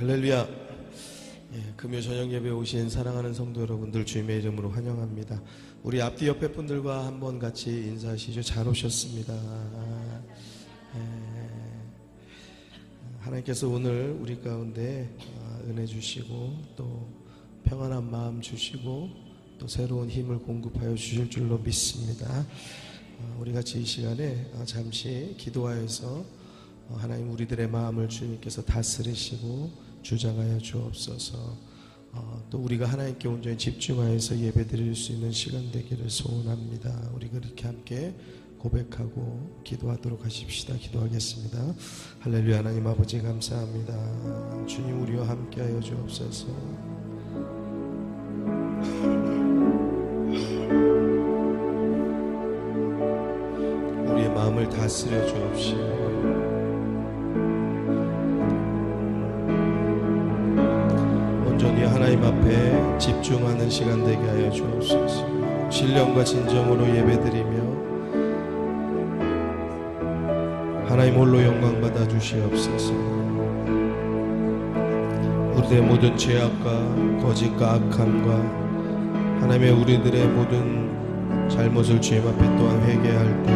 할렐루야. 금요 저녁 예배 오신 사랑하는 성도 여러분들 주님의 이름으로 환영합니다. 우리 앞뒤 옆에 분들과 한번 같이 인사하시죠. 잘 오셨습니다. 하나님께서 오늘 우리 가운데 은혜 주시고 또 평안한 마음 주시고 또 새로운 힘을 공급하여 주실 줄로 믿습니다. 우리 같이 이 시간에 잠시 기도하여서 하나님 우리들의 마음을 주님께서 다스리시고 주장하여 주옵소서. 또 우리가 하나님께 온전히 집중하여서 예배 드릴 수 있는 시간 되기를 소원합니다. 우리가 이렇게 함께 고백하고 기도하도록 하십시다. 기도하겠습니다. 할렐루야. 하나님 아버지 감사합니다. 주님 우리와 함께하여 주옵소서. 우리의 마음을 다스려 주옵시고 온전히 하나님 앞에 집중하는 시간 되게 하여 주옵소서. 신령과 진정으로 예배드리며 하나님 홀로 영광 받아 주시옵소서. 우리의 모든 죄악과 거짓과 악함과 하나님의 우리들의 모든 잘못을 주님 앞에 또한 회개할 때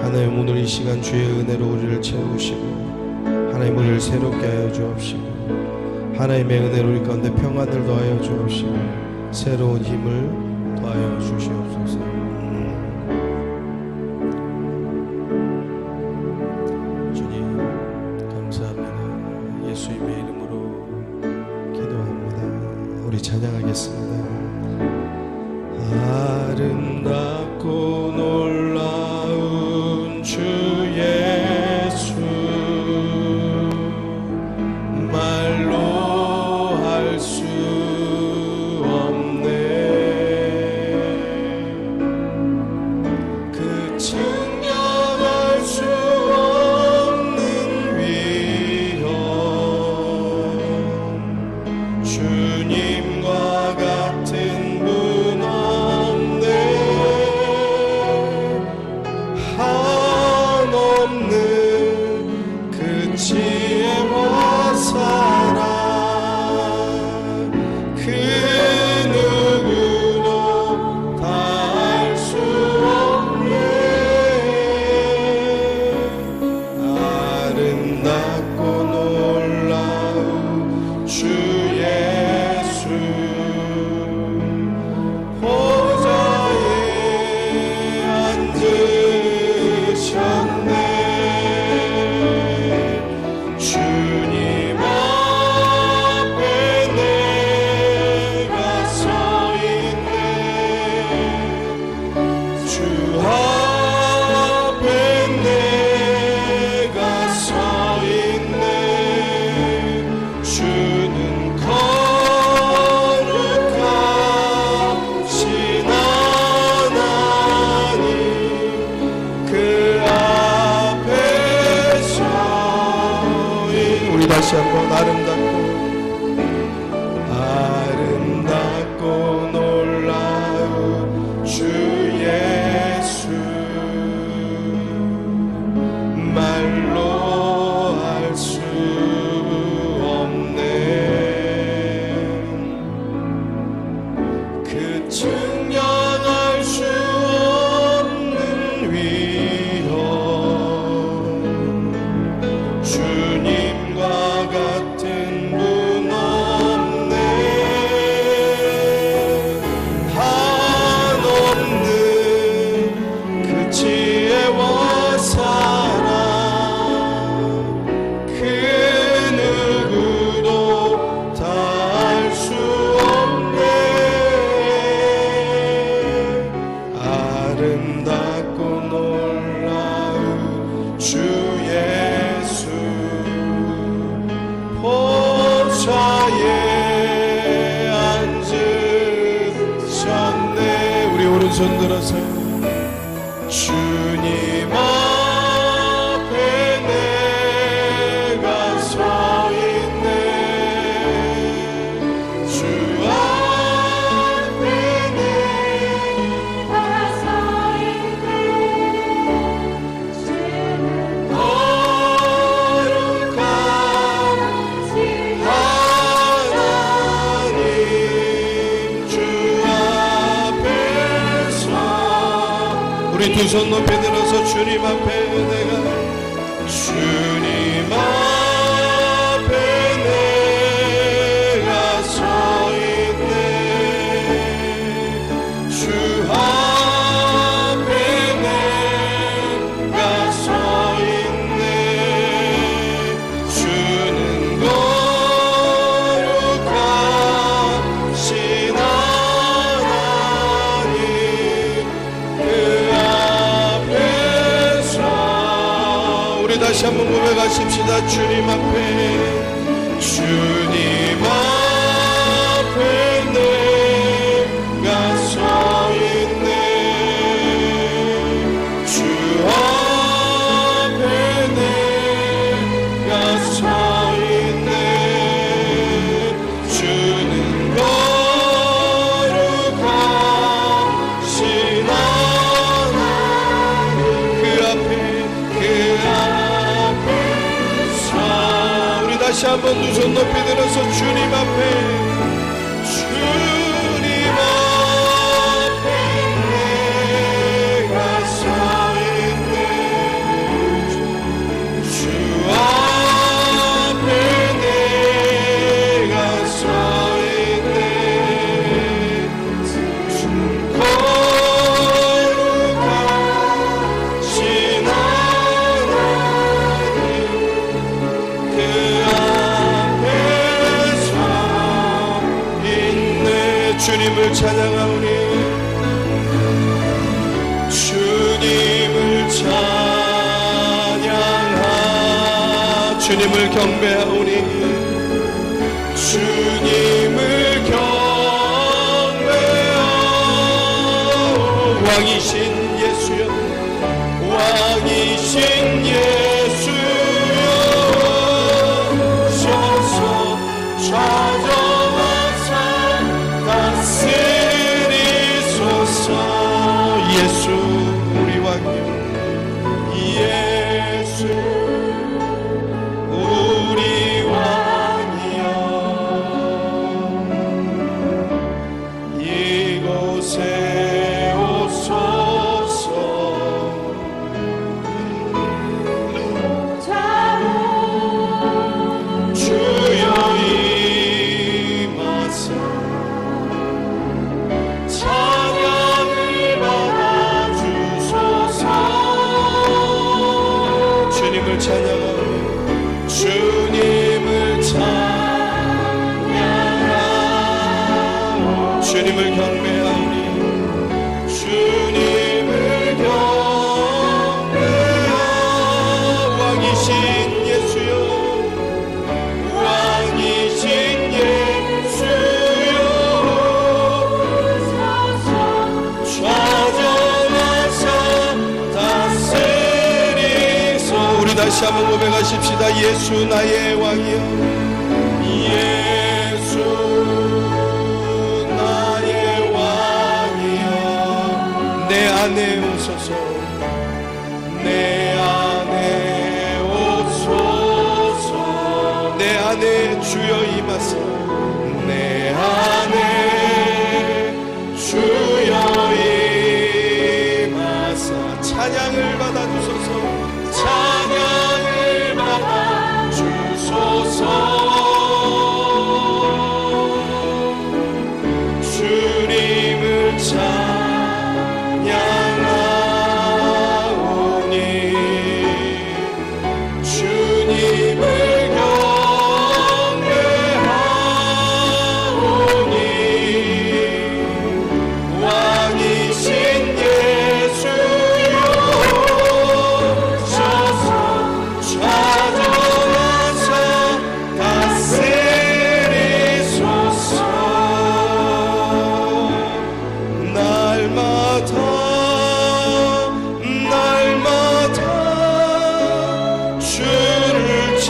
하나님 오늘 이 시간 주의 은혜로 우리를 채우시고 하나님 우리를 새롭게 하여 주옵시고 하나님의 은혜로 우리 가운데 평안을 더하여 주옵시고 새로운 힘을 더하여 주시옵소서. 주님 감사합니다. 예수님의 이름으로 기도합니다. 우리 찬양하겠습니다. 아름답고 놀라운 주 예수 말로 할 수 없네. 그 증명할 수 없는 위엄 주님과 같은 분 없네. 한없는 그 지혜와 사랑 그 누구도 다 알 수 없네. 아름답고 놀라운 주 예수 보좌에 앉으셨네. 주님 앞에 내가 서 있네. 주 앞에 내가 서 있네. 주는 거룩하신 하나님 그 앞에 서 우리 다시 한번 아름답고 놀라운 주 예수 말로 할 수 없네. 그 증명할 수 없는 위엄 주님과 같은 분 없네. 한없는 그 지혜와 사랑 그 누구도 다 알 수 없네. 아름답고 놀라운 주 예수 보좌에 앉으셨네. 우리 오른손 들어서 주님 앞에 내가 서 있네. 주 앞에 내가 서 있네. 주는 거룩한 지혜와 우리 두 손 높이 들어서 주님 앞에 내가 주님 앞에 내가 서 있네 주 앞에 내가 서 있네 주는 거룩하신 하나님 그 앞에서 우리 다시 한번 고백하십시다. 주님 앞에 주님 앞에 내가 서 있네 주 앞에 내가 서 있네 주는 거룩하신 하나님 그 앞에서 우리 다시 한번 두 손 높이 들어서 주님 앞에 주님 앞에 내가 서 있네 주 앞에 내가 서 있네 주 거룩하신 하나님 그 앞에서 있네 주님을 찬양하오니 주님을 찬양하 주님을 경배하오니 주님을 경배하오 왕이신 예수여 왕이신 예수여 서서 찾아와서 다스리소서 예수 우리 왕이여 예수 우리 왕이여 이곳에 오소서 주여 임하사 찬양을 받아주소서 주님을 찬양하오 주님을 찬양하오 주님을 경배하오니 주님을 경배하오 왕이신 예수여 왕이신 예수여 찾아와서 다스리소 우리 다시 한번 고백하십시다. 예수 나의 왕이여 예수 나의 왕이여 내 안에 오소서 내 안에 오소서 내 안에 주여 임하사 내 안에 주여 임하사 찬양을 받아주소서 찬양을 받아주소서 주님을 찬양하오니 주님을 경배하오니 왕이신 예수여 서서 찾아와서 다스리소서 날마다 주를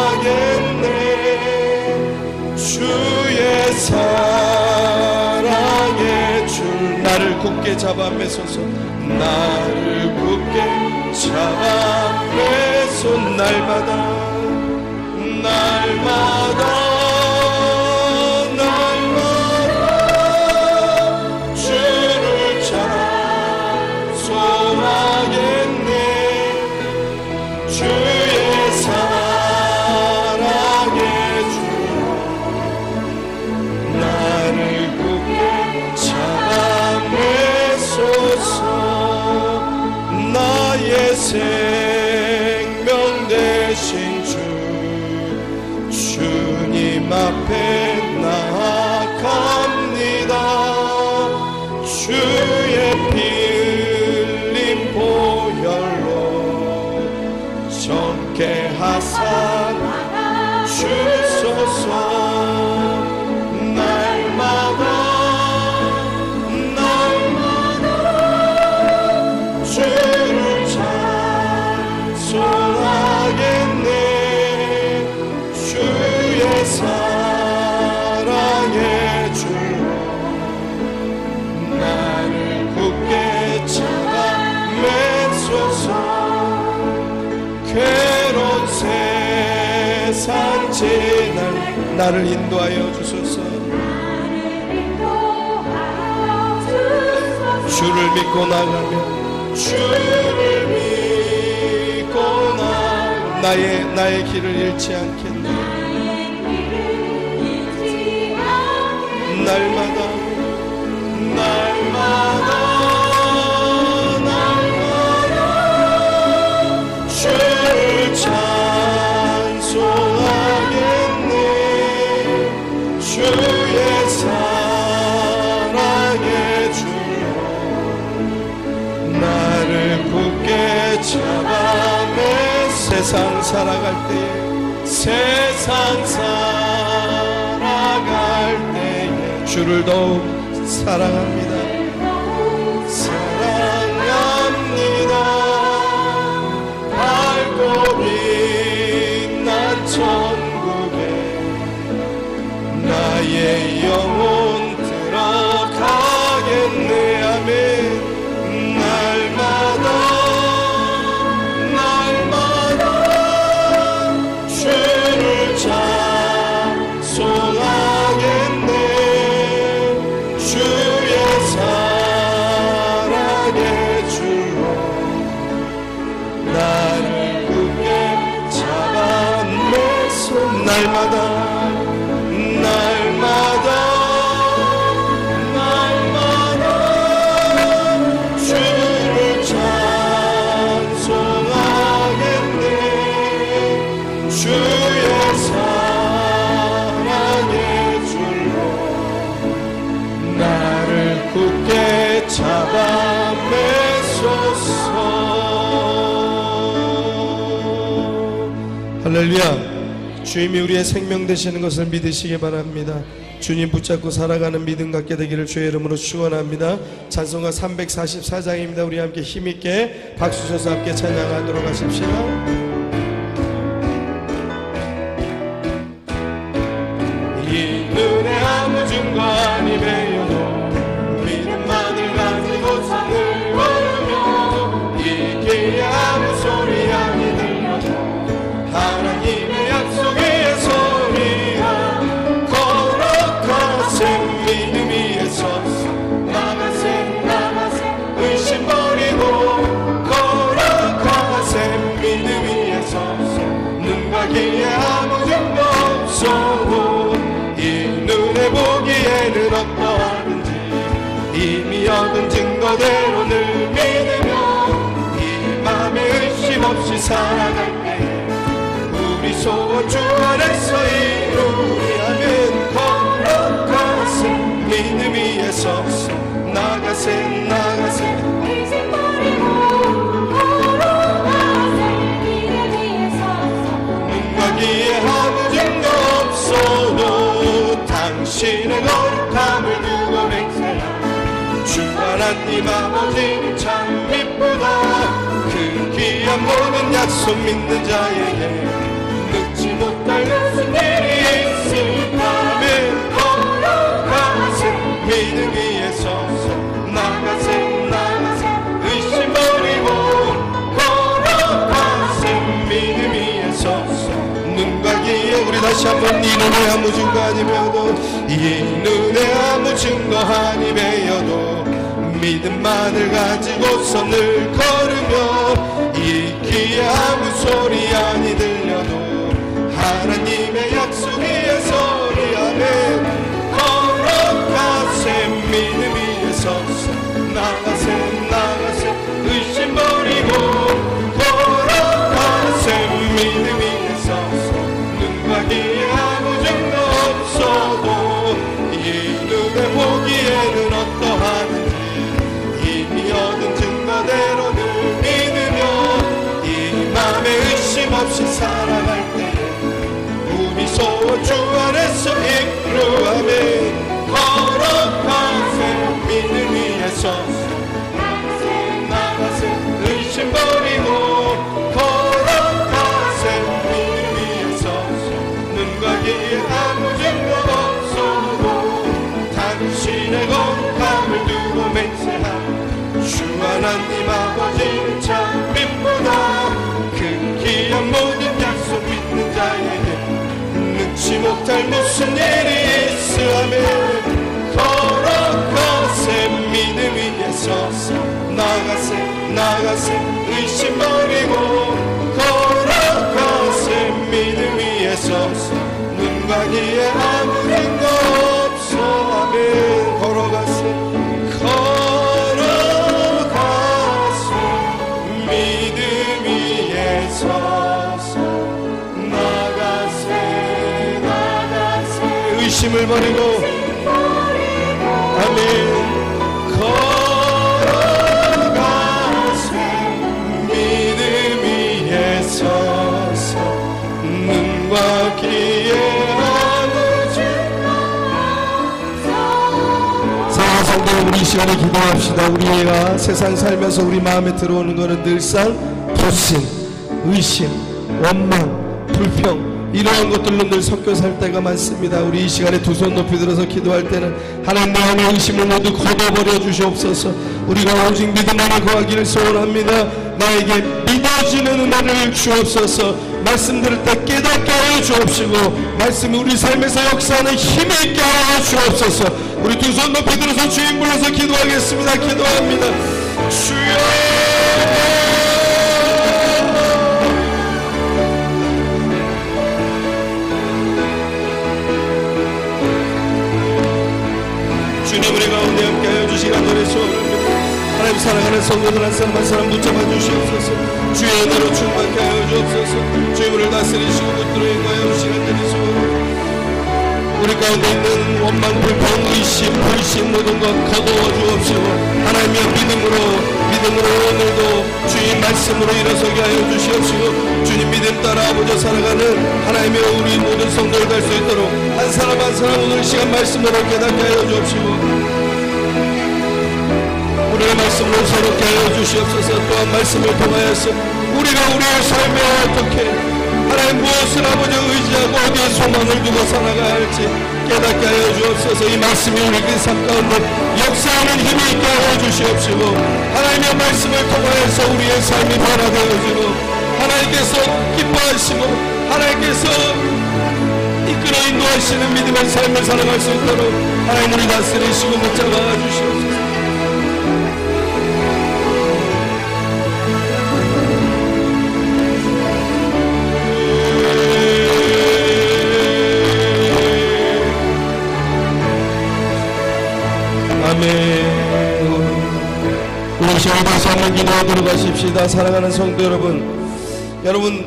찬송하겠네 주의 사랑의 줄 나를 굳게 잡아 매소서 나를 굳게 잡아 매소 날마다 주를 찬 주의 피 흘린 보혈로 정케 하사 주소서. 날마다 주를 찬송하겠네. 주의 사랑의 줄로 나를 굳게 잡아 매소서. 괴로운 세상 지날 나를 인도하여 주소서. 주를 믿고 나가면 주를 믿고 나가면 나의 길을 잃지 않겠네. 날마다 주를 찬송하겠네. 주의 사랑의 줄로 나를 굳게 잡아 매 세상 살아갈 때에 주를 더욱 사랑합니다. 밝고 빛난 천국에 나의 영혼 들어가겠네. 아멘. 날마다 주를 찬송하겠네. 주의 사랑의 줄로 나를 굳게 잡아 내 손. 날마다 주를 찬송하겠네. 주의 사랑의 줄로 나를 굳게 잡아 매소서. 할렐루야. 주님이 우리의 생명 되시는 것을 믿으시기 바랍니다. 주님 붙잡고 살아가는 믿음 갖게 되기를 주의 이름으로 축원합니다. 찬송가 344장입니다. 우리 함께 힘있게 박수 쳐서 함께 찬양하도록 하십시오. 이 눈에 아무 증거 아니 배워도 믿음만을 가지고 산을 걸으며 이 길에 아무 소리 아니 들려도 하나님의 약속 위에 서리라. 거룩하세 믿음 위에 서서 나가세 의심 버리고 거룩하세 믿음 위에 서서 눈과 귀에 아무 증거 없어도 이 눈에 보기에는 어떠하든지 이미 얻은 증거대로 늘 믿으며 이 맘에 의심 없이 살아갈 때 우리 소원 주 안에서 이루리하면 거룩하세 믿음 위에 서서 나가세 의심 버리고 거룩하세 믿음 위에 서서 눈과 귀에 아무 증거 없어도 당신의 거룩함을 두고 맹세하. 주 하나님 아버지는 참 기쁘다. 그 귀한 모든 약속 믿는 자에게 늙지 못할 무슨 일이 있을까면 거룩하세 믿음 위에 서서 나가세 의심 버리고 거룩하세 믿음 위에 서서 눈과 귀에 우리 다시 한번 이 눈에 아무 증거 아니 배워도 이 눈에 아무 증거 아니 배워도 믿음만을 가지고서 늘 걸으며 이 귀에 아무 소리 아니 들려도 하나님의 약속 위에 서리하면 거룩하세 믿음 위에 서서 나가세 의심 버리고 거룩하세 믿음 위에 서서 눈과 귀에 아무 증거 없어도 이 눈에 보기에는 어떠하든지 없이 살아갈 때 우리 소원 주 안에서 이끌어가네. 걸어가세 믿음 위에 서서 나가세 의심 버리고 걸어가세 믿음 위에 서서 눈과 귀에 아무 증거 없어도 당신의 거룩함을 두고 맹세하고 주 하나님 아버지는 참 빛보다 그 귀한 모든 약속 믿는 자에게 능치 못할 무슨 일이 있으하면 걸어가세 믿음 위에 서서 나가세 의심 버리고 걸어가세 믿음 위에 서서 눈과 귀에 아무 증거 없어. 아멘. 걸어가세 믿음 위에 서서 나가세 의심을 버리고 아멘. 걸어가세 믿음 위에 서서 눈과 귀에 아무 증거 없어. 사랑하는 성도, 우리 이 시간에 기도합시다. 우리가 세상 살면서 우리 마음에 들어오는 것은 늘상 불신, 의심, 원망, 불평 이러한 것들로 늘 섞여 살 때가 많습니다. 우리 이 시간에 두 손 높이 들어서 기도할 때는 하나님 내 안의 의심을 모두 걷어버려 주시옵소서. 우리가 오직 믿음 안에 거하기를 소원합니다. 나에게 믿어지는 은혜를 주옵소서. 말씀 들을 때 깨닫게 하여 주옵시고 말씀이 우리 삶에서 역사하는 힘이 있게 하여 주옵소서. 우리 두 손 높이 들어서 주님 불러서 기도하겠습니다. 기도합니다. 주여 주님 우리 가운데 함께하여 주시기 간절히 소원합니다. 하나님 사랑하는 성도들 한 사람 한 사람 붙잡아 주시옵소서. 주의 은혜로 충만케 하여 주옵소서. 주의 우리를 다스리시고 붙들어 인도하여 주시기 간절히 소원합니다. 우리 가운데 있는 원망, 불평, 의심, 불신 모든 것 거두어 주옵시고 하나님의 믿음으로 오늘도 주님 말씀으로 일어서게 하여 주시옵시고 주님 믿음 따라 아버지 살아가는 하나님의 우리 모든 성도를 갈 수 있도록 한 사람 한 사람 오늘 시간 말씀으로 깨닫게 하여 주옵시고 우리의 말씀으로 새롭게 하여 주시옵소서. 또한 말씀을 통하여서 우리가 우리의 삶에 어떻게 하나님 무엇을 아버지 의지하고 어디에 소망을 두고 살아가야 할지 깨닫게 하여 주옵소서. 이 말씀이 우리의 삶 가운데 역사하는 힘이 있게 하여 주시옵시고 하나님의 말씀을 통하여서 우리의 삶이 변화되어지고 하나님께서 기뻐하시고 하나님께서 이끌어 인도하시는 믿음의 삶을 살아갈 수 있도록 하나님 우리 다스리시고 붙잡아 주시옵소서. 아멘. 우리 시간에 다시 한번 기도하도록 하십시다. 사랑하는 성도 여러분,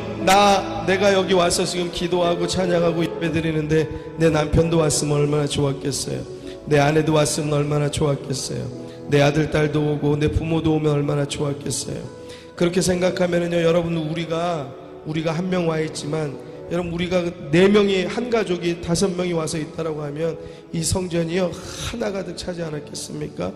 내가 여기 와서 지금 기도하고 찬양하고 예배드리는데 내 남편도 왔으면 얼마나 좋았겠어요. 내 아내도 왔으면 얼마나 좋았겠어요. 내 아들 딸도 오고 내 부모도 오면 얼마나 좋았겠어요. 그렇게 생각하면은요, 여러분 우리가 한 명 와 있지만 여러분 우리가 4명이 한 가족이 5명이 와서 있다라고 하면 이 성전이요 하나 가득 차지 않았겠습니까?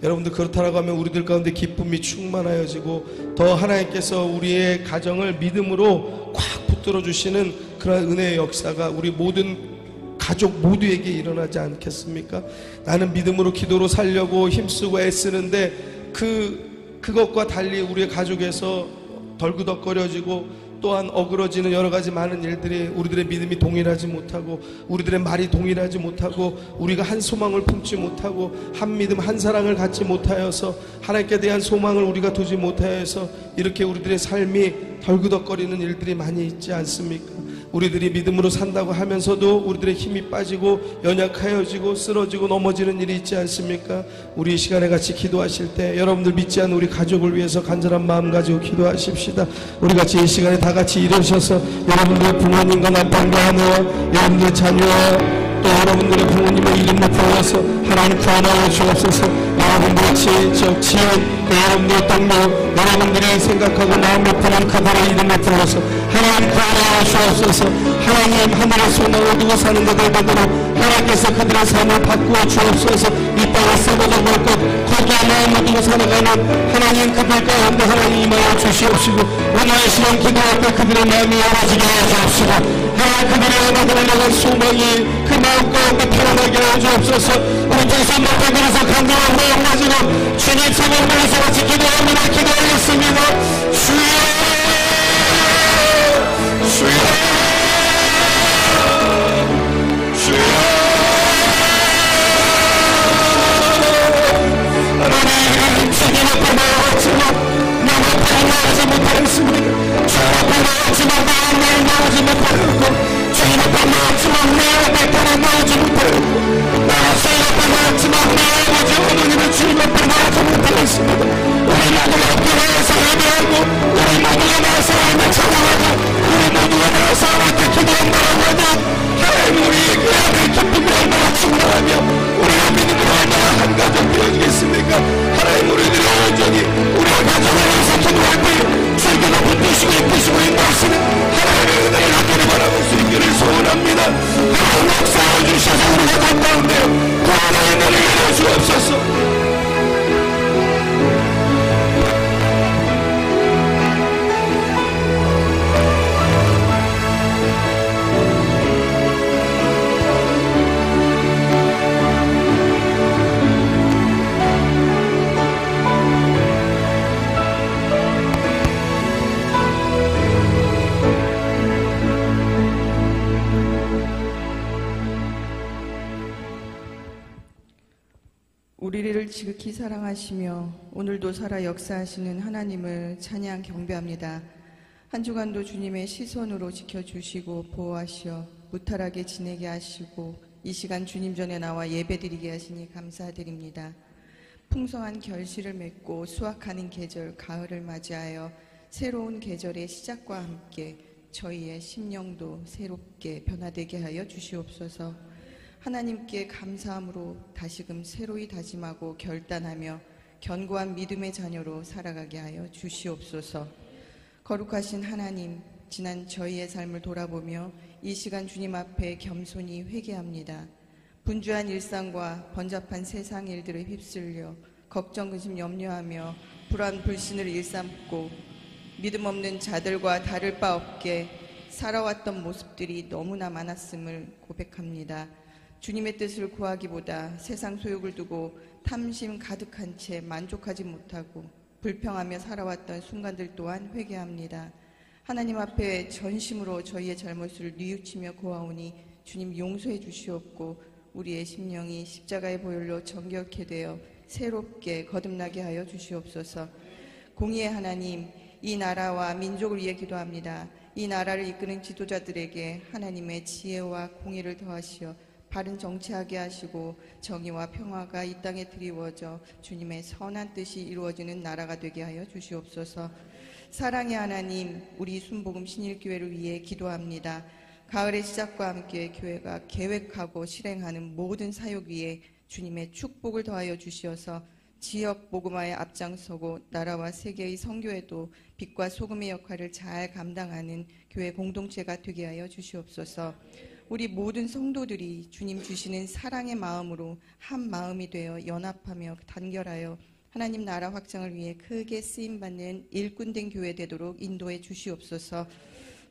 여러분들 그렇다라고 하면 우리들 가운데 기쁨이 충만하여지고 더 하나님께서 우리의 가정을 믿음으로 꽉 붙들어 주시는 그런 은혜의 역사가 우리 모든 가족 모두에게 일어나지 않겠습니까? 나는 믿음으로 기도로 살려고 힘쓰고 애쓰는데 그것과 달리 우리의 가족에서 덜그덕거려지고 또한 어그러지는 여러 가지 많은 일들이 우리들의 믿음이 동일하지 못하고 우리들의 말이 동일하지 못하고 우리가 한 소망을 품지 못하고 한 믿음 한 사랑을 갖지 못하여서 하나님께 대한 소망을 우리가 두지 못하여서 이렇게 우리들의 삶이 덜그덕거리는 일들이 많이 있지 않습니까? 우리들이 믿음으로 산다고 하면서도 우리들의 힘이 빠지고 연약하여지고 쓰러지고 넘어지는 일이 있지 않습니까? 우리 이 시간에 같이 기도하실 때 여러분들 믿지 않는 우리 가족을 위해서 간절한 마음 가지고 기도하십시다. 우리 같이 이 시간에 다 같이 일어서서 여러분들의 부모님과 남편과 아내와 여러분들의 자녀와 또 여러분들의 부모님의 이름을 불러서 하나님 구원하여 주옵소서. 여러분들의 지연 또 여러분들의 동료 여러분들이 생각하고 마음을 품은 그들의 이름을 불러서 하나님 구원하여 주옵소서. 하나님 하늘의 소망을 두고 사는 그들 되도록 하나님께서 그들의 삶을 바꾸어 주옵소서. 이 땅에 썩어져 볼 것 거기에 마음을 두고 살아가는 하나님 그들 가운데 하나님 임하여 주시옵시고 오늘 시간 기도할 때 그들의 마음이 열어지게 하여 주옵시고 하나님 그들의 나들을 나간 소망이 그 마음 가운데 태어나게 하여 주옵소서. 우리 주신 목에 들어서 간절한 마음 가지고 주님 성을 위해서 같이 기도합니다. 기도하겠습니다. 주여 주여 주여 하나님 주님 앞에 나왔지만 남 앞에 나오지 못하였습니다. 주님 앞에 나왔지만 마음에 나오지 못하였고 주님 앞에 나왔지만 내 앞에 따라 나오지 못하였고 나 주님 앞에 나왔지만 내 아버지 어머니는 주님 앞에 나오지 못하였습니다. 우리 모두가 교회에서 예배하고 우리 모두가 나와서 하나님을 찬양하고 우리 모두가 나와서 하나님께 기도한다고 하니 하나님 우리 그 안에 기쁨이 얼마나 충만하며 우리가 믿음으로 얼마나 한 가족 되어지겠습니까? 하나님 우리들의 온전히 우리가 가정하면서 기도할 때 주님께서 붙드시고 이끄시고 인도하시는 하나님의 은혜를 얻기를 바라볼 수 있기를 소원합니다. 하나님 역사해 주셔서 우리가 가까운데 구원의 은혜를 이루어 주옵소서. 우리를 지극히 사랑하시며 오늘도 살아 역사하시는 하나님을 찬양 경배합니다. 한 주간도 주님의 시선으로 지켜주시고 보호하시어 무탈하게 지내게 하시고 이 시간 주님 전에 나와 예배드리게 하시니 감사드립니다. 풍성한 결실을 맺고 수확하는 계절 가을을 맞이하여 새로운 계절의 시작과 함께 저희의 심령도 새롭게 변화되게 하여 주시옵소서. 하나님께 감사함으로 다시금 새로이 다짐하고 결단하며 견고한 믿음의 자녀로 살아가게 하여 주시옵소서. 거룩하신 하나님, 지난 저희의 삶을 돌아보며 이 시간 주님 앞에 겸손히 회개합니다. 분주한 일상과 번잡한 세상 일들에 휩쓸려 걱정, 근심, 염려하며 불안, 불신을 일삼고 믿음 없는 자들과 다를 바 없게 살아왔던 모습들이 너무나 많았음을 고백합니다. 주님의 뜻을 구하기보다 세상 소욕을 두고 탐심 가득한 채 만족하지 못하고 불평하며 살아왔던 순간들 또한 회개합니다. 하나님 앞에 전심으로 저희의 잘못을 뉘우치며 고하오니 주님 용서해 주시옵고 우리의 심령이 십자가의 보혈로 정결케 되어 새롭게 거듭나게 하여 주시옵소서. 공의의 하나님, 이 나라와 민족을 위해 기도합니다. 이 나라를 이끄는 지도자들에게 하나님의 지혜와 공의를 더하시어 바른 정치하게 하시고 정의와 평화가 이 땅에 드리워져 주님의 선한 뜻이 이루어지는 나라가 되게 하여 주시옵소서. 사랑의 하나님, 우리 순복음 신일교회를 위해 기도합니다. 가을의 시작과 함께 교회가 계획하고 실행하는 모든 사역 위에 주님의 축복을 더하여 주시어서 지역 복음화에 앞장서고 나라와 세계의 선교에도 빛과 소금의 역할을 잘 감당하는 교회 공동체가 되게 하여 주시옵소서. 우리 모든 성도들이 주님 주시는 사랑의 마음으로 한 마음이 되어 연합하며 단결하여 하나님 나라 확장을 위해 크게 쓰임받는 일꾼된 교회 되도록 인도해 주시옵소서.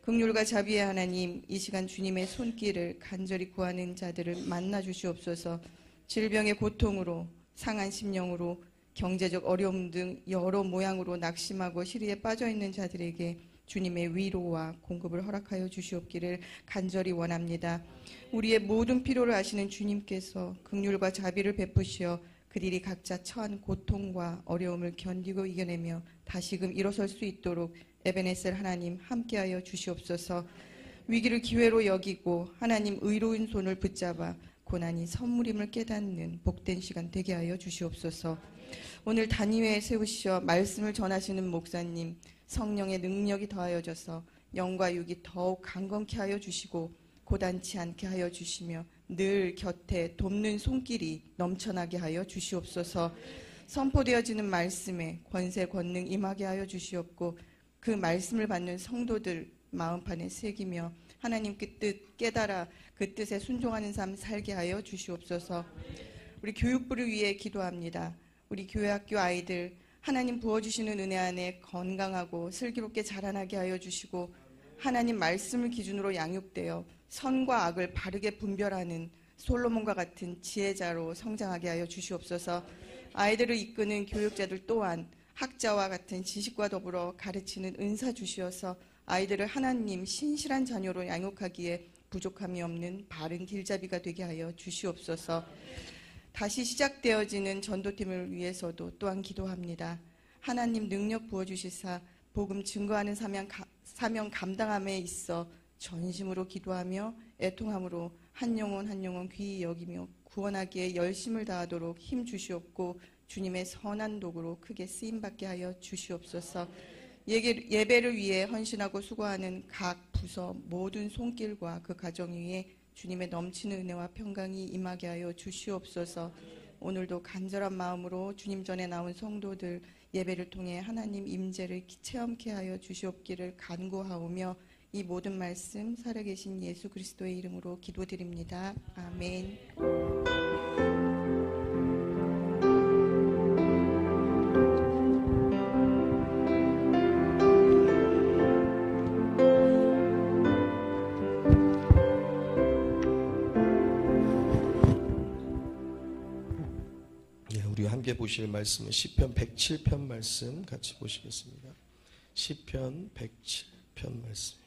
긍휼과 자비의 하나님, 이 시간 주님의 손길을 간절히 구하는 자들을 만나 주시옵소서. 질병의 고통으로, 상한 심령으로, 경제적 어려움 등 여러 모양으로 낙심하고 시리에 빠져있는 자들에게 주님의 위로와 공급을 허락하여 주시옵기를 간절히 원합니다. 우리의 모든 필요를 아시는 주님께서 긍휼과 자비를 베푸시어 그들이 각자 처한 고통과 어려움을 견디고 이겨내며 다시금 일어설 수 있도록 에베네셀 하나님 함께하여 주시옵소서. 위기를 기회로 여기고 하나님 의로운 손을 붙잡아 고난이 선물임을 깨닫는 복된 시간 되게 하여 주시옵소서. 오늘 단위회에 세우시어 말씀을 전하시는 목사님, 성령의 능력이 더하여져서 영과 육이 더욱 강건케 하여 주시고 고단치 않게 하여 주시며 늘 곁에 돕는 손길이 넘쳐나게 하여 주시옵소서. 선포되어지는 말씀에 권세 권능 임하게 하여 주시옵고 그 말씀을 받는 성도들 마음판에 새기며 하나님 그 뜻 깨달아 그 뜻에 순종하는 삶 살게 하여 주시옵소서. 우리 교육부를 위해 기도합니다. 우리 교회학교 아이들 하나님 부어주시는 은혜 안에 건강하고 슬기롭게 자라나게 하여 주시고 하나님 말씀을 기준으로 양육되어 선과 악을 바르게 분별하는 솔로몬과 같은 지혜자로 성장하게 하여 주시옵소서. 아이들을 이끄는 교육자들 또한 학자와 같은 지식과 더불어 가르치는 은사 주시어서 아이들을 하나님 신실한 자녀로 양육하기에 부족함이 없는 바른 길잡이가 되게 하여 주시옵소서. 다시 시작되어지는 전도팀을 위해서도 또한 기도합니다. 하나님 능력 부어주시사 복음 증거하는 사명 감당함에 있어 전심으로 기도하며 애통함으로 한 영혼 귀히 여기며 구원하기에 열심을 다하도록 힘 주시옵고 주님의 선한 도구로 크게 쓰임받게 하여 주시옵소서. 예배를 위해 헌신하고 수고하는 각 부서 모든 손길과 그 가정 위에 주님의 넘치는 은혜와 평강이 임하게 하여 주시옵소서. 오늘도 간절한 마음으로 주님 전에 나온 성도들 예배를 통해 하나님 임재를 체험케 하여 주시옵기를 간구하오며 이 모든 말씀 살아계신 예수 그리스도의 이름으로 기도드립니다. 아멘. 우리 함께 보실 말씀은 시편 107편 말씀 같이 보시겠습니다. 시편 107편 말씀입니다.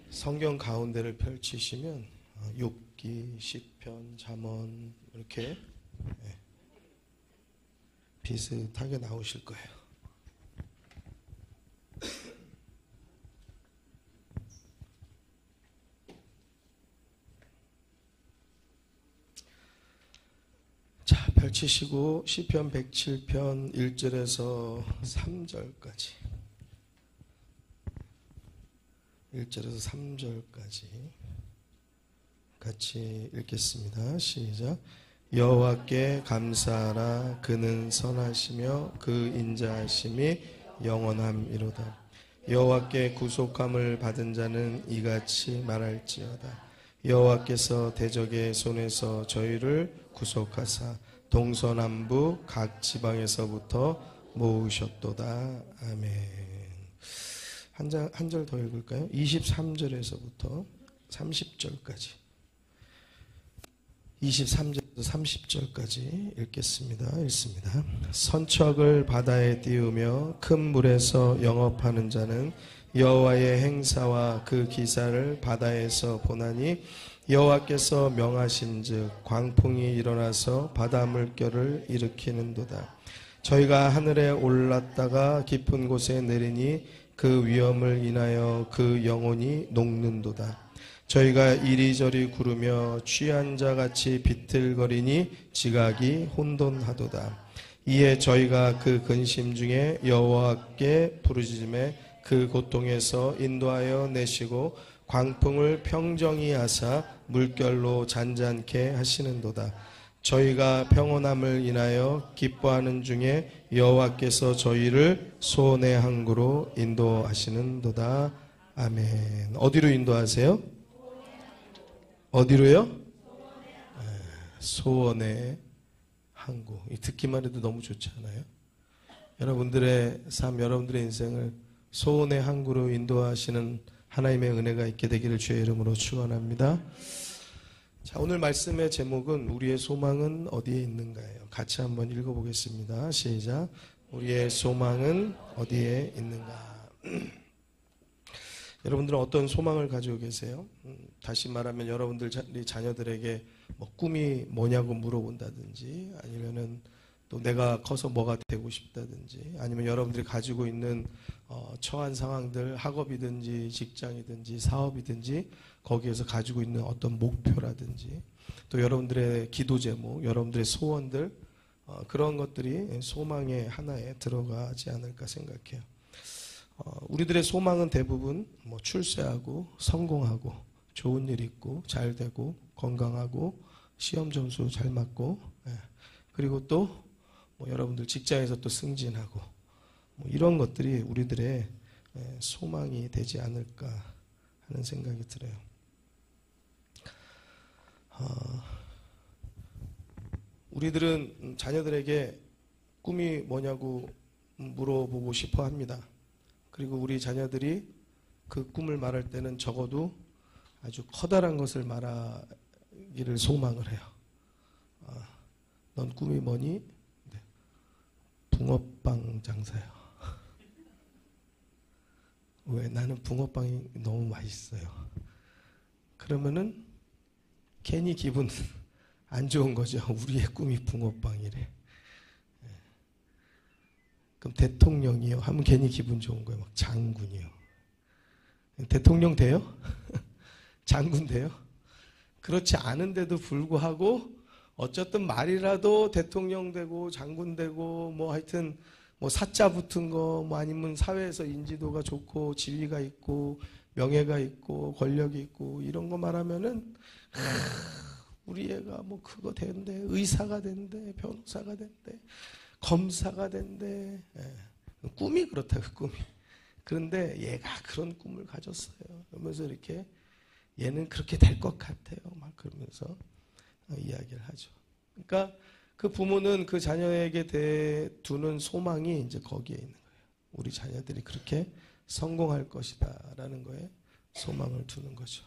성경 가운데를 펼치시면 욥기, 시편, 잠언 이렇게 비슷하게 나오실 거예요. 자, 펼치시고 시편 107편 1절에서 3절까지 1절에서 3절까지 같이 읽겠습니다. 시작. 여호와께 감사하라. 그는 선하시며 그 인자하심이 영원함이로다. 여호와께 구속함을 받은 자는 이같이 말할지어다. 여호와께서 대적의 손에서 저희를 구속하사 동서남북 각 지방에서부터 모으셨도다. 아멘. 한 절 더 읽을까요? 23절에서부터 30절까지 23절에서 30절까지 읽겠습니다. 읽습니다. 선척을 바다에 띄우며 큰 물에서 영업하는 자는 여호와의 행사와 그 기사를 바다에서 보나니 여호와께서 명하신즉 광풍이 일어나서 바다 물결을 일으키는도다. 저희가 하늘에 올랐다가 깊은 곳에 내리니 그 위엄을 인하여 그 영혼이 녹는도다. 저희가 이리저리 구르며 취한 자같이 비틀거리니 지각이 혼돈하도다. 이에 저희가 그 근심 중에 여호와께 부르짖음에 그 고통에서 인도하여 내시고 광풍을 평정히 하사 물결로 잔잔케 하시는도다. 저희가 평온함을 인하여 기뻐하는 중에 여호와께서 저희를 소원의 항구로 인도하시는도다. 아멘. 어디로 인도하세요? 어디로요? 소원의 항구. 듣기만 해도 너무 좋지 않아요? 여러분들의 삶, 여러분들의 인생을 소원의 항구로 인도하시는 하나님의 은혜가 있게 되기를 주의 이름으로 축원합니다. 자, 오늘 말씀의 제목은 우리의 소망은 어디에 있는가요? 같이 한번 읽어보겠습니다. 시작. 우리의 소망은 어디에 있는가? 여러분들은 어떤 소망을 가지고 계세요? 다시 말하면 여러분들 자녀들에게 뭐 꿈이 뭐냐고 물어본다든지, 아니면은 또 내가 커서 뭐가 되고 싶다든지, 아니면 여러분들이 가지고 있는 처한 상황들, 학업이든지 직장이든지 사업이든지 거기에서 가지고 있는 어떤 목표라든지, 또 여러분들의 기도 제목, 여러분들의 소원들, 그런 것들이 소망의 하나에 들어가지 않을까 생각해요. 우리들의 소망은 대부분 뭐 출세하고 성공하고 좋은 일 있고 잘 되고 건강하고 시험 점수 잘 맞고 그리고 또 뭐 여러분들 직장에서 또 승진하고 뭐 이런 것들이 우리들의 소망이 되지 않을까 하는 생각이 들어요. 우리들은 자녀들에게 꿈이 뭐냐고 물어보고 싶어 합니다. 그리고 우리 자녀들이 그 꿈을 말할 때는 적어도 아주 커다란 것을 말하기를 소망을 해요. 넌 꿈이 뭐니? 네. 붕어빵 장사요. 왜? 나는 붕어빵이 너무 맛있어요. 그러면은 괜히 기분 안 좋은 거죠. 우리의 꿈이 붕어빵이래. 그럼 대통령이요 하면 괜히 기분 좋은 거예요. 막 장군이요. 대통령 돼요? 장군 돼요? 그렇지 않은데도 불구하고 어쨌든 말이라도 대통령 되고 장군 되고 뭐 하여튼 뭐 사자 붙은 거 뭐 아니면 사회에서 인지도가 좋고 지위가 있고 명예가 있고 권력이 있고 이런 거 말하면은 우리 애가 뭐 그거 된대, 의사가 된대, 변호사가 된대, 검사가 된대. 꿈이 그렇다, 그 꿈이. 그런데 얘가 그런 꿈을 가졌어요. 그러면서 이렇게 얘는 그렇게 될 것 같아요. 막 그러면서 이야기를 하죠. 그러니까 그 부모는 그 자녀에게 두는 소망이 이제 거기에 있는 거예요. 우리 자녀들이 그렇게 성공할 것이다라는 거에 소망을 두는 거죠.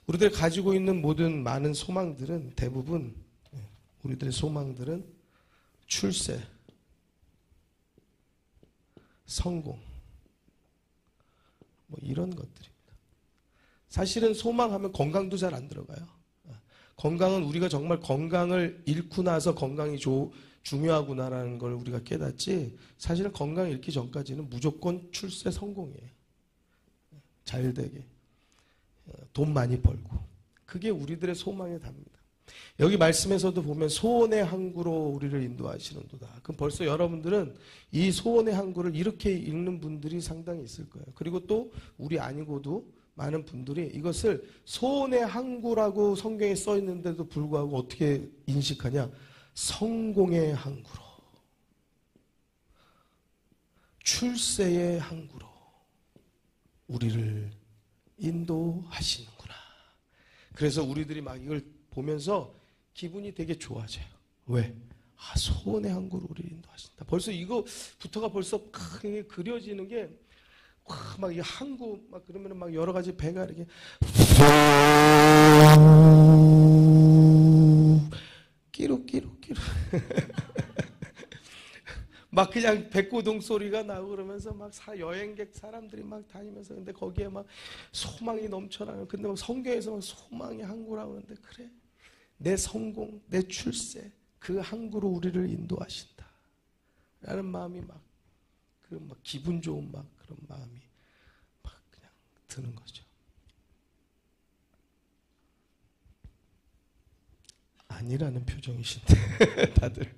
우리들이 가지고 있는 모든 많은 소망들은 대부분 우리들의 소망들은 출세, 성공 뭐 이런 것들입니다. 사실은 소망하면 건강도 잘 안 들어가요. 건강은 우리가 정말 건강을 잃고 나서 건강이 중요하구나라는 걸 우리가 깨닫지 사실은 건강 잃기 전까지는 무조건 출세 성공이에요. 잘 되게 돈 많이 벌고 그게 우리들의 소망에 답니다. 여기 말씀에서도 보면 소원의 항구로 우리를 인도하시는도다. 그럼 벌써 여러분들은 이 소원의 항구를 이렇게 읽는 분들이 상당히 있을 거예요. 그리고 또 우리 아니고도 많은 분들이 이것을 소원의 항구라고 성경에 써 있는데도 불구하고 어떻게 인식하냐? 성공의 항구로, 출세의 항구로 우리를 인도하시는구나. 그래서 우리들이 막 이걸 보면서 기분이 되게 좋아져요. 왜? 소원의 항구로 우리를 인도하신다. 벌써 이거부터가 벌써 크게 그려지는 게 막 이 항구 막 그러면 막 여러 가지 배가 이렇게 끼룩 막 그냥 백고동 소리가 나고 그러면서 막 여행객 사람들이 막 다니면서 근데 거기에 막 소망이 넘쳐나요. 근데 막 성경에서 막 소망의 항구라고 하는데 그래 내 성공, 내 출세 그 항구로 우리를 인도하신다 라는 마음이 막 기분 좋은 막 그런 마음이 막 그냥 드는 거죠. 아니라는 표정이신데 다들.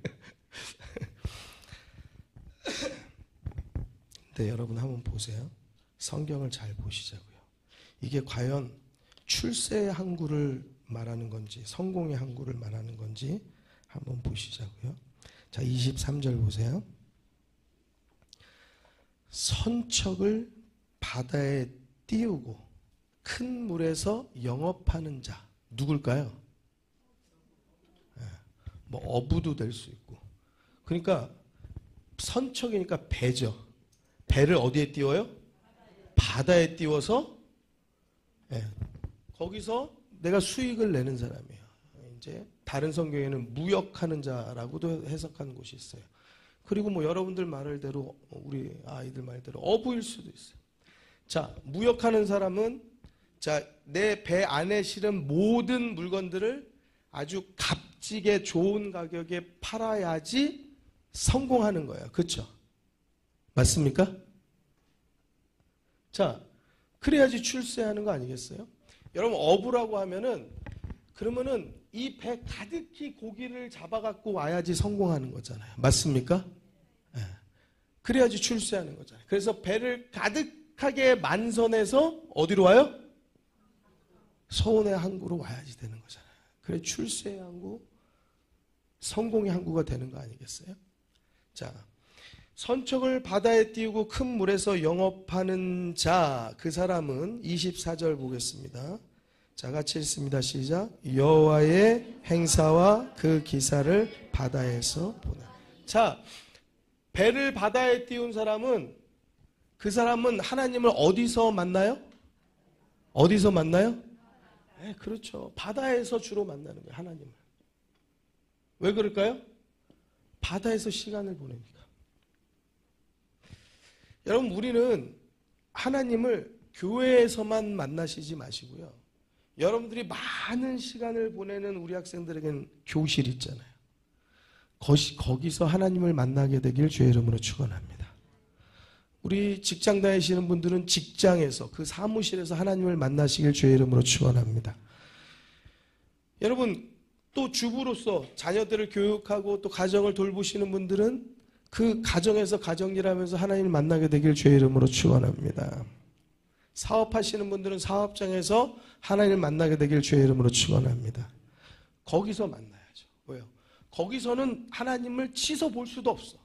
근데 여러분 한번 보세요. 성경을 잘 보시자고요. 이게 과연 출세의 항구를 말하는 건지 성공의 항구를 말하는 건지 한번 보시자고요. 자, 23절 보세요. 선척을 바다에 띄우고 큰 물에서 영업하는 자 누굴까요? 뭐 어부도 될 수 있고 그러니까 선척이니까 배죠. 배를 어디에 띄워요? 바다에 띄워서 거기서 내가 수익을 내는 사람이에요. 이제 다른 성경에는 무역하는 자라고도 해석하는 곳이 있어요. 그리고 뭐 여러분들 말대로 우리 아이들 말대로 어부일 수도 있어요. 자, 무역하는 사람은 자, 내 배 안에 실은 모든 물건들을 아주 값지게 좋은 가격에 팔아야지 성공하는 거예요. 그렇죠? 맞습니까? 자, 그래야지 출세하는 거 아니겠어요? 여러분 어부라고 하면은 그러면은 이 배 가득히 고기를 잡아갖고 와야지 성공하는 거잖아요. 맞습니까? 네. 그래야지 출세하는 거잖아요. 그래서 배를 가득하게 만선해서 어디로 와요? 소원의 항구로 와야지 되는 거잖아요. 그래 출세의 항구, 성공의 항구가 되는 거 아니겠어요? 자, 선척을 바다에 띄우고 큰 물에서 영업하는 자, 그 사람은 24절 보겠습니다. 자, 같이 읽습니다. 시작. 여호와의 행사와 그 기사를 바다에서 보내. 자, 배를 바다에 띄운 사람은, 그 사람은 하나님을 어디서 만나요? 어디서 만나요? 네, 그렇죠. 바다에서 주로 만나는 거예요, 하나님을. 왜 그럴까요? 바다에서 시간을 보내니까. 여러분, 우리는 하나님을 교회에서만 만나시지 마시고요. 여러분들이 많은 시간을 보내는 우리 학생들에게는 교실 있잖아요. 거기서 하나님을 만나게 되길 주의 이름으로 축원합니다. 우리 직장 다니시는 분들은 직장에서, 그 사무실에서 하나님을 만나시길 주의 이름으로 축원합니다. 여러분, 또 주부로서 자녀들을 교육하고 또 가정을 돌보시는 분들은 그 가정에서 가정일하면서 하나님을 만나게 되길 주의 이름으로 축원합니다. 사업하시는 분들은 사업장에서 하나님을 만나게 되길 주의 이름으로 축원합니다. 거기서 만나야죠. 왜요? 거기서는 하나님을 치서 볼 수도 없어.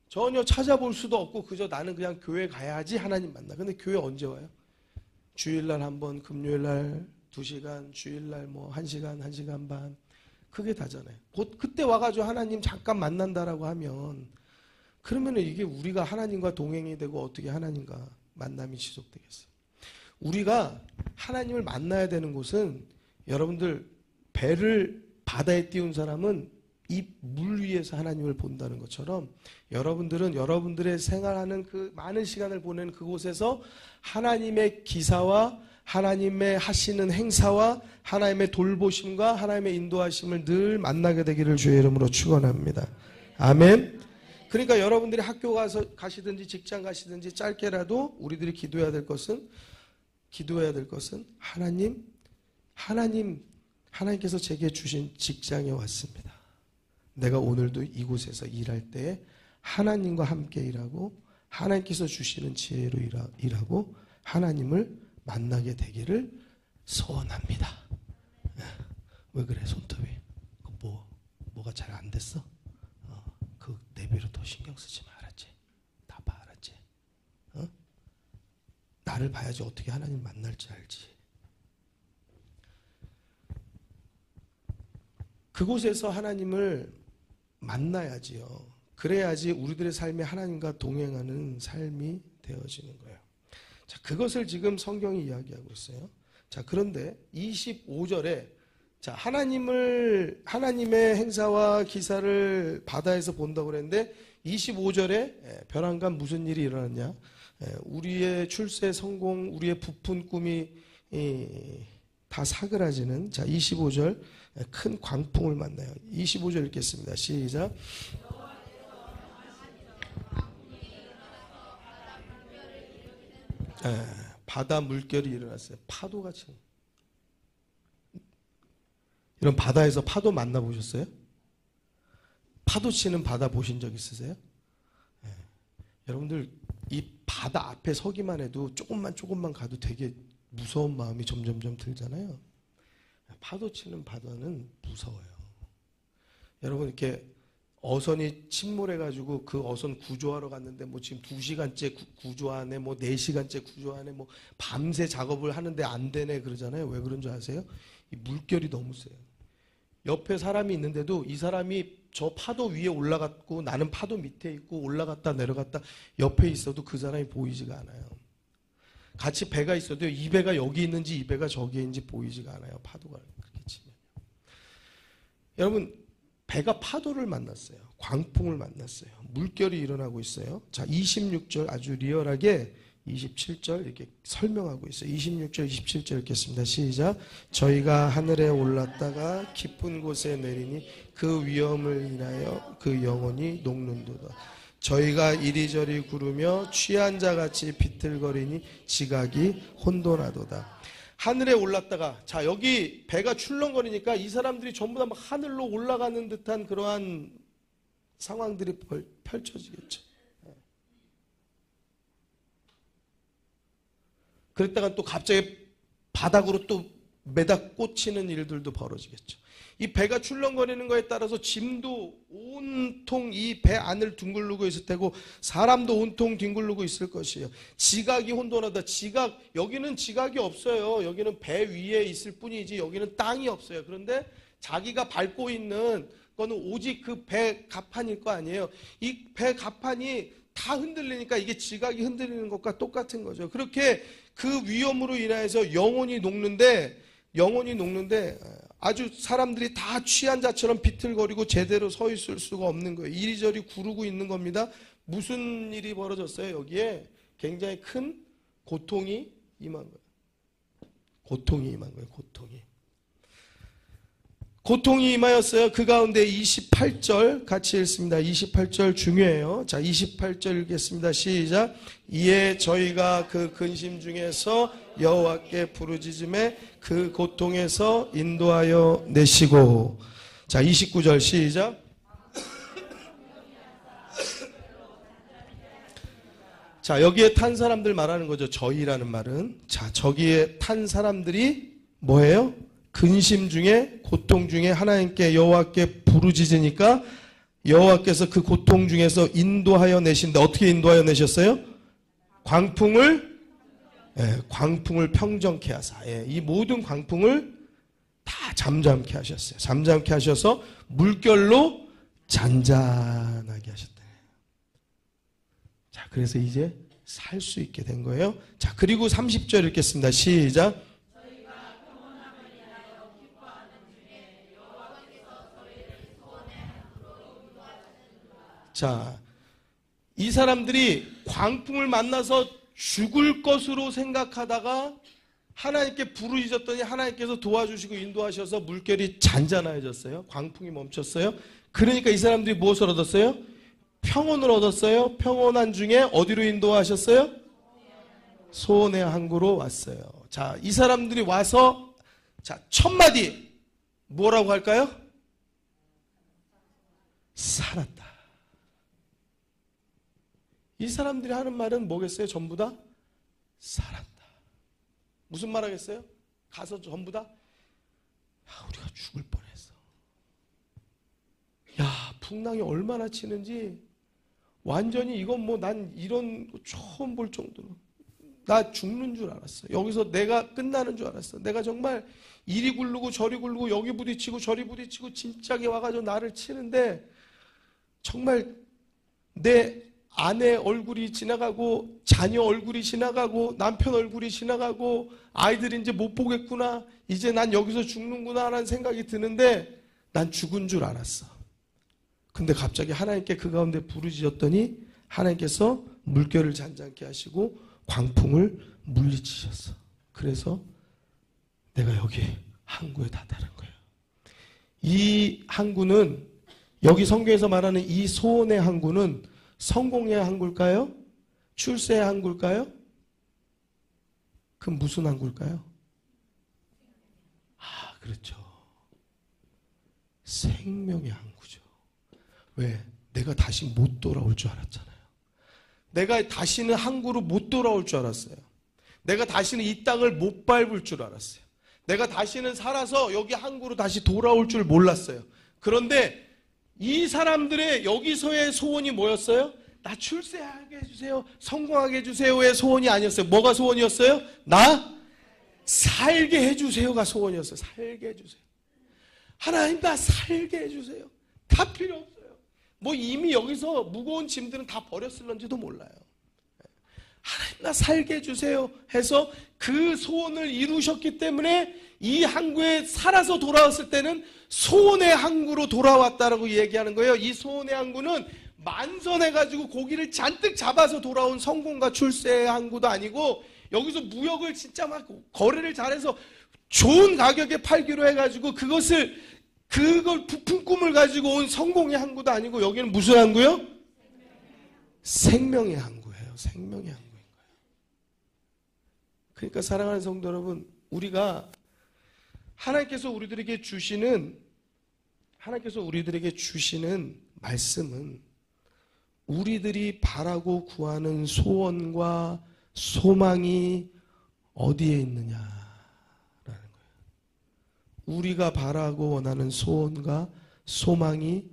전혀 찾아볼 수도 없고 그저 나는 그냥 교회 가야지 하나님 만나. 근데 교회 언제 와요? 주일날 한 번, 금요일날 2시간, 주일날 뭐 1시간, 1시간 반. 그게 다잖아요. 곧 그때 와가지고 하나님 잠깐 만난다라고 하면, 그러면은 이게 우리가 하나님과 동행이 되고 어떻게 하나님과 만남이 지속되겠어요? 우리가 하나님을 만나야 되는 곳은, 여러분들 배를 바다에 띄운 사람은 이 물 위에서 하나님을 본다는 것처럼, 여러분들은 여러분들의 생활하는 그 많은 시간을 보내는 그곳에서 하나님의 기사와 하나님의 하시는 행사와 하나님의 돌보심과 하나님의 인도하심을 늘 만나게 되기를 주의 이름으로 축원합니다. 아멘. 그러니까 여러분들이 학교 가시든지 직장 가시든지 짧게라도 우리들이 기도해야 될 것은 하나님께서 제게 주신 직장에 왔습니다. 내가 오늘도 이곳에서 일할 때 하나님과 함께 일하고 하나님께서 주시는 지혜로 일하고 하나님을 만나게 되기를 소원합니다. 왜 그래 손톱이? 뭐가 잘 안 됐어? 그 내비로 더 신경 쓰지 마, 알았지? 다 봐, 알았지? 나를 봐야지 어떻게 하나님 만날지 알지. 그곳에서 하나님을 만나야지요. 그래야지 우리들의 삶이 하나님과 동행하는 삶이 되어지는 거예요. 자, 그것을 지금 성경이 이야기하고 있어요. 자, 그런데 25절에 자, 하나님의 행사와 기사를 바다에서 본다고 그랬는데 25절에 벼랑간 무슨 일이 일어났냐? 우리의 출세 성공, 우리의 부푼 꿈이 다 사그라지는, 자, 25절 큰 광풍을 만나요. 25절 읽겠습니다. 시작. 바다 물결이 일어났어요. 파도같이. 이런 바다에서 파도 만나보셨어요? 파도 치는 바다 보신 적 있으세요? 여러분들 이 바다 앞에 서기만 해도 조금만 가도 되게 무서운 마음이 점점점 들잖아요. 파도 치는 바다는 무서워요. 여러분, 이렇게 어선이 침몰해가지고 그 어선 구조하러 갔는데 뭐 지금 2시간째 구조하네, 뭐 4시간째 구조하네, 뭐 밤새 작업을 하는데 안 되네 그러잖아요. 왜 그런 줄 아세요? 이 물결이 너무 세요. 옆에 사람이 있는데도 이 사람이 저 파도 위에 올라갔고 나는 파도 밑에 있고 올라갔다 내려갔다 옆에 있어도 그 사람이 보이지가 않아요. 같이 배가 있어도 이 배가 여기 있는지 이 배가 저기에 있는지 보이지가 않아요. 파도가 그렇게 치면. 여러분, 배가 파도를 만났어요. 광풍을 만났어요. 물결이 일어나고 있어요. 자, 26절 아주 리얼하게 27절 이렇게 설명하고 있어요. 26절, 27절 읽겠습니다. 시작. 저희가 하늘에 올랐다가 깊은 곳에 내리니 그 위험을 인하여 그 영혼이 녹는도다. 저희가 이리저리 구르며 취한 자같이 비틀거리니 지각이 혼돈하도다. 하늘에 올랐다가, 자, 여기 배가 출렁거리니까 이 사람들이 전부 다 막 하늘로 올라가는 듯한 그러한 상황들이 펼쳐지겠죠. 그랬다가 또 갑자기 바닥으로 또 매다 꽂히는 일들도 벌어지겠죠. 이 배가 출렁거리는 거에 따라서 짐도 온통 이 배 안을 둥글르고 있을 테고 사람도 온통 뒹굴르고 있을 것이에요. 지각이 혼돈하다. 여기는 지각이 없어요. 여기는 배 위에 있을 뿐이지 여기는 땅이 없어요. 그런데 자기가 밟고 있는 거는 오직 그 배 갑판일 거 아니에요. 이 배 갑판이 다 흔들리니까 이게 지각이 흔들리는 것과 똑같은 거죠. 그렇게 그 위험으로 인해서 영혼이 녹는데 아주 사람들이 다 취한 자처럼 비틀거리고 제대로 서 있을 수가 없는 거예요. 이리저리 구르고 있는 겁니다. 무슨 일이 벌어졌어요? 여기에 굉장히 큰 고통이 임한 거예요. 고통이 임한 거예요. 고통이 임하였어요. 그 가운데 28절 같이 읽습니다. 28절 중요해요. 자, 28절 읽겠습니다. 시작. 이에 저희가 그 근심 중에서 여호와께 부르짖음에 그 고통에서 인도하여 내시고. 자, 29절 시작. 자, 여기에 탄 사람들 말하는 거죠. 저희라는 말은. 자, 저기에 탄 사람들이 뭐예요? 근심 중에, 고통 중에 하나님께 여호와께 부르짖으니까 여호와께서 그 고통 중에서 인도하여 내신다. 어떻게 인도하여 내셨어요? 광풍을 평정케 하사. 이 모든 광풍을 다 잠잠케 하셨어요. 잠잠케 하셔서 물결로 잔잔하게 하셨다. 자, 그래서 이제 살 수 있게 된 거예요. 자, 그리고 30절 읽겠습니다. 시작. 자, 이 사람들이 광풍을 만나서 죽을 것으로 생각하다가 하나님께 부르짖었더니 하나님께서 도와주시고 인도하셔서 물결이 잔잔해졌어요. 광풍이 멈췄어요. 그러니까 이 사람들이 무엇을 얻었어요? 평온을 얻었어요. 평온한 중에 어디로 인도하셨어요? 소원의 항구로 왔어요. 자, 이 사람들이 와서 자, 첫 마디 뭐라고 할까요? 살았다. 이 사람들이 하는 말은 뭐겠어요? 전부 다 살았다. 무슨 말 하겠어요? 가서 전부 다 우리가 죽을 뻔했어. 야, 풍랑이 얼마나 치는지 완전히 이건 뭐 난 이런 거 처음 볼 정도로 나 죽는 줄 알았어. 여기서 내가 끝나는 줄 알았어. 내가 정말 이리 굴르고 저리 굴르고 여기 부딪히고 저리 부딪히고 진짜게 와가지고 나를 치는데 정말 내 아내 얼굴이 지나가고 자녀 얼굴이 지나가고 남편 얼굴이 지나가고 아이들이 이제 못 보겠구나. 이제 난 여기서 죽는구나 라는 생각이 드는데 난 죽은 줄 알았어. 근데 갑자기 하나님께 그 가운데 부르짖었더니 하나님께서 물결을 잔잔케 하시고 광풍을 물리치셨어. 그래서 내가 여기 항구에 다다른 거예요. 이 항구는 여기 성경에서 말하는 이 소원의 항구는 성공의 항구일까요? 출세의 항구일까요? 그럼 무슨 항구일까요? 그렇죠. 생명의 항구죠. 왜? 내가 다시 못 돌아올 줄 알았잖아요. 내가 다시는 항구로 못 돌아올 줄 알았어요. 내가 다시는 이 땅을 못 밟을 줄 알았어요. 내가 다시는 살아서 여기 항구로 다시 돌아올 줄 몰랐어요. 그런데 이 사람들의 여기서의 소원이 뭐였어요? 나 출세하게 해주세요. 성공하게 해주세요의 소원이 아니었어요. 뭐가 소원이었어요? 나 살게 해주세요가 소원이었어요. 살게 해주세요. 하나님 나 살게 해주세요. 다 필요 없어요. 뭐 이미 여기서 무거운 짐들은 다 버렸을런지도 몰라요. 하나님 나 살게 해주세요 해서 그 소원을 이루셨기 때문에 이 항구에 살아서 돌아왔을 때는 소원의 항구로 돌아왔다라고 얘기하는 거예요. 이 소원의 항구는 만선해가지고 고기를 잔뜩 잡아서 돌아온 성공과 출세의 항구도 아니고 여기서 무역을 진짜 막 거래를 잘해서 좋은 가격에 팔기로 해가지고 그걸 부푼 꿈을 가지고 온 성공의 항구도 아니고 여기는 무슨 항구요? 생명의 항구예요. 생명의 항구인 거예요. 그러니까 사랑하는 성도 여러분, 우리가 하나님께서 우리들에게 주시는 말씀은 우리들이 바라고 구하는 소원과 소망이 어디에 있느냐라는 거예요. 우리가 바라고 원하는 소원과 소망이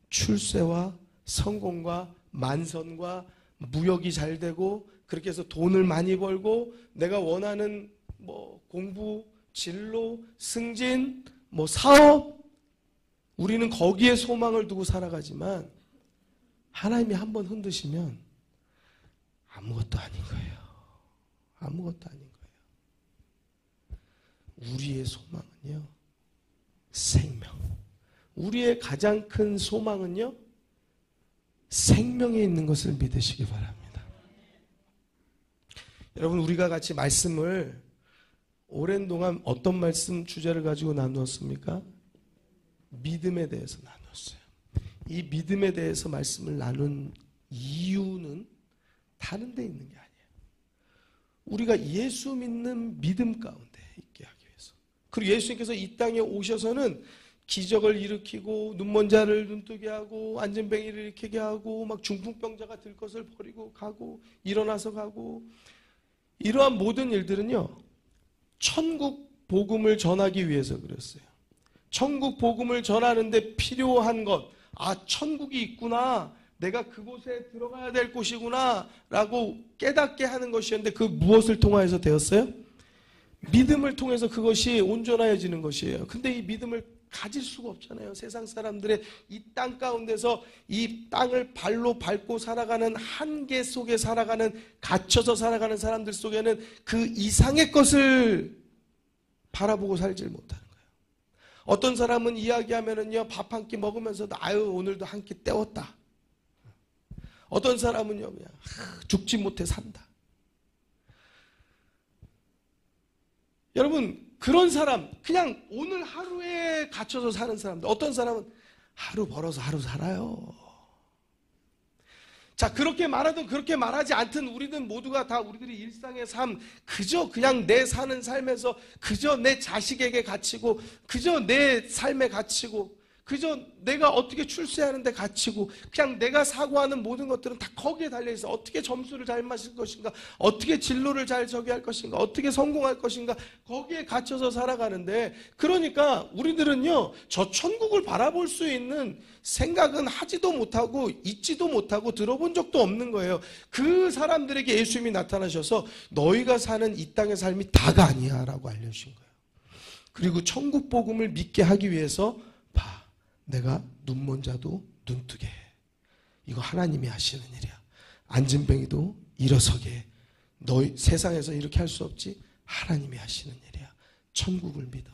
출세와 성공과 만선과 무역이 잘 되고 그렇게 해서 돈을 많이 벌고 내가 원하는 뭐 공부, 진로, 승진, 뭐 사업, 우리는 거기에 소망을 두고 살아가지만 하나님이 한번 흔드시면 아무것도 아닌 거예요. 아무것도 아닌 거예요. 우리의 소망은요, 생명. 우리의 가장 큰 소망은요, 생명에 있는 것을 믿으시기 바랍니다. 여러분, 우리가 같이 말씀을 오랜 동안 어떤 말씀 주제를 가지고 나누었습니까? 믿음에 대해서 나누었어요. 이 믿음에 대해서 말씀을 나눈 이유는 다른 데 있는 게 아니에요. 우리가 예수 믿는 믿음 가운데 있게 하기 위해서. 그리고 예수님께서 이 땅에 오셔서는 기적을 일으키고 눈먼 자를 눈뜨게 하고 안진뱅이를 일으키게 하고 막 중풍병자가 들 것을 버리고 가고 일어나서 가고, 이러한 모든 일들은요, 천국 복음을 전하기 위해서 그랬어요. 천국 복음을 전하는데 필요한 것, 천국이 있구나, 내가 그곳에 들어가야 될 곳이구나 라고 깨닫게 하는 것이었는데, 그 무엇을 통하여서 되었어요? 믿음을 통해서 그것이 온전해지는 것이에요. 근데 이 믿음을 가질 수가 없잖아요. 세상 사람들의 이 땅 가운데서 이 땅을 발로 밟고 살아가는 한계 속에 살아가는, 갇혀서 살아가는 사람들 속에는 그 이상의 것을 바라보고 살질 못하는 거예요. 어떤 사람은 이야기하면은요, 밥 한 끼 먹으면서도 아유 오늘도 한 끼 때웠다. 어떤 사람은요, 그냥 죽지 못해 산다. 여러분, 그런 사람, 그냥 오늘 하루에 갇혀서 사는 사람들, 어떤 사람은 하루 벌어서 하루 살아요. 자, 그렇게 말하든 그렇게 말하지 않든 우리는 모두가 다 우리들의 일상의 삶, 그저 그냥 내 사는 삶에서 그저 내 자식에게 갇히고, 그저 내 삶에 갇히고, 그저 내가 어떻게 출세하는데 갇히고, 그냥 내가 사고하는 모든 것들은 다 거기에 달려있어. 어떻게 점수를 잘 맞을 것인가, 어떻게 진로를 잘 저기할 것인가, 어떻게 성공할 것인가, 거기에 갇혀서 살아가는데, 그러니까 우리들은요, 저 천국을 바라볼 수 있는 생각은 하지도 못하고 잊지도 못하고 들어본 적도 없는 거예요. 그 사람들에게 예수님이 나타나셔서 너희가 사는 이 땅의 삶이 다가 아니야 라고 알려주신 거예요. 그리고 천국 복음을 믿게 하기 위해서 내가 눈먼 자도 눈뜨게 해. 이거 하나님이 하시는 일이야. 안진뱅이도 일어서게 해. 너희 세상에서 이렇게 할 수 없지? 하나님이 하시는 일이야. 천국을 믿어.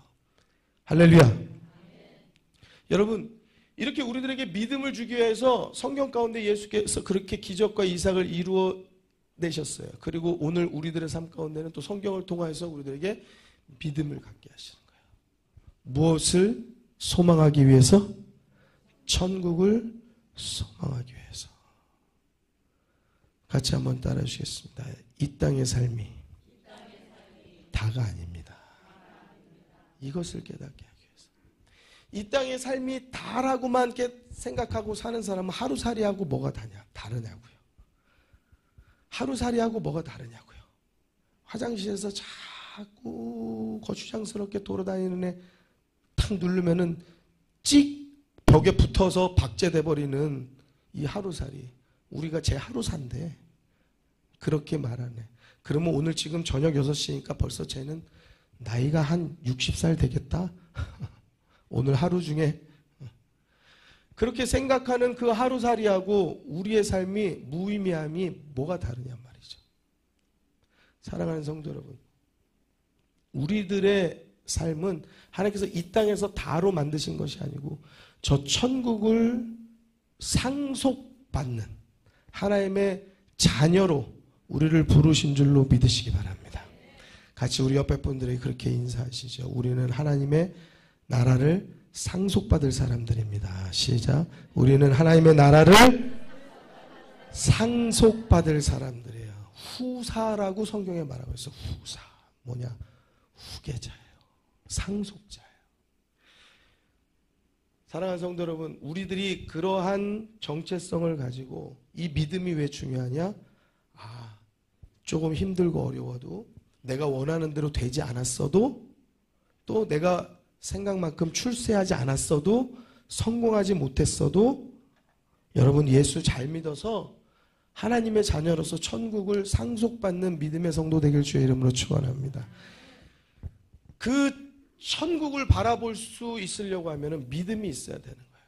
할렐루야. 여러분, 이렇게 우리들에게 믿음을 주기 위해서 성경 가운데 예수께서 그렇게 기적과 이삭을 이루어 내셨어요. 그리고 오늘 우리들의 삶 가운데는 또 성경을 통해서 우리들에게 믿음을 갖게 하시는 거예요. 무엇을 소망하기 위해서? 천국을 소망하기 위해서. 같이 한번 따라 주시겠습니다. 이 땅의 삶이 다가 아닙니다. 이것을 깨닫게 하기 위해서. 이 땅의 삶이 다라고만 생각하고 사는 사람은 하루살이하고 뭐가 다르냐고요. 하루살이하고 뭐가 다르냐고요. 화장실에서 자꾸 거추장스럽게 돌아다니는 애 탁 누르면은 찍 벽에 붙어서 박제돼 버리는 이 하루살이, 우리가 제 하루살인데 그렇게 말하네. 그러면 오늘 지금 저녁 6시니까 벌써 쟤는 나이가 한 60살 되겠다. 오늘 하루 중에 그렇게 생각하는 그 하루살이하고 우리의 삶이 무의미함이 뭐가 다르냔 말이죠. 사랑하는 성도 여러분, 우리들의 삶은 하나님께서 이 땅에서 다로 만드신 것이 아니고 저 천국을 상속받는 하나님의 자녀로 우리를 부르신 줄로 믿으시기 바랍니다. 같이 우리 옆에 분들에게 그렇게 인사하시죠. 우리는 하나님의 나라를 상속받을 사람들입니다. 시작. 우리는 하나님의 나라를 상속받을 사람들이에요. 후사라고 성경에 말하고 있어. 후사. 뭐냐? 후계자예요. 상속자예요. 사랑하는 성도 여러분, 우리들이 그러한 정체성을 가지고 이 믿음이 왜 중요하냐? 조금 힘들고 어려워도 내가 원하는 대로 되지 않았어도 또 내가 생각만큼 출세하지 않았어도, 성공하지 못했어도 여러분 예수 잘 믿어서 하나님의 자녀로서 천국을 상속받는 믿음의 성도 되길 주의 이름으로 축원합니다. 그 천국을 바라볼 수 있으려고 하면 믿음이 있어야 되는 거예요.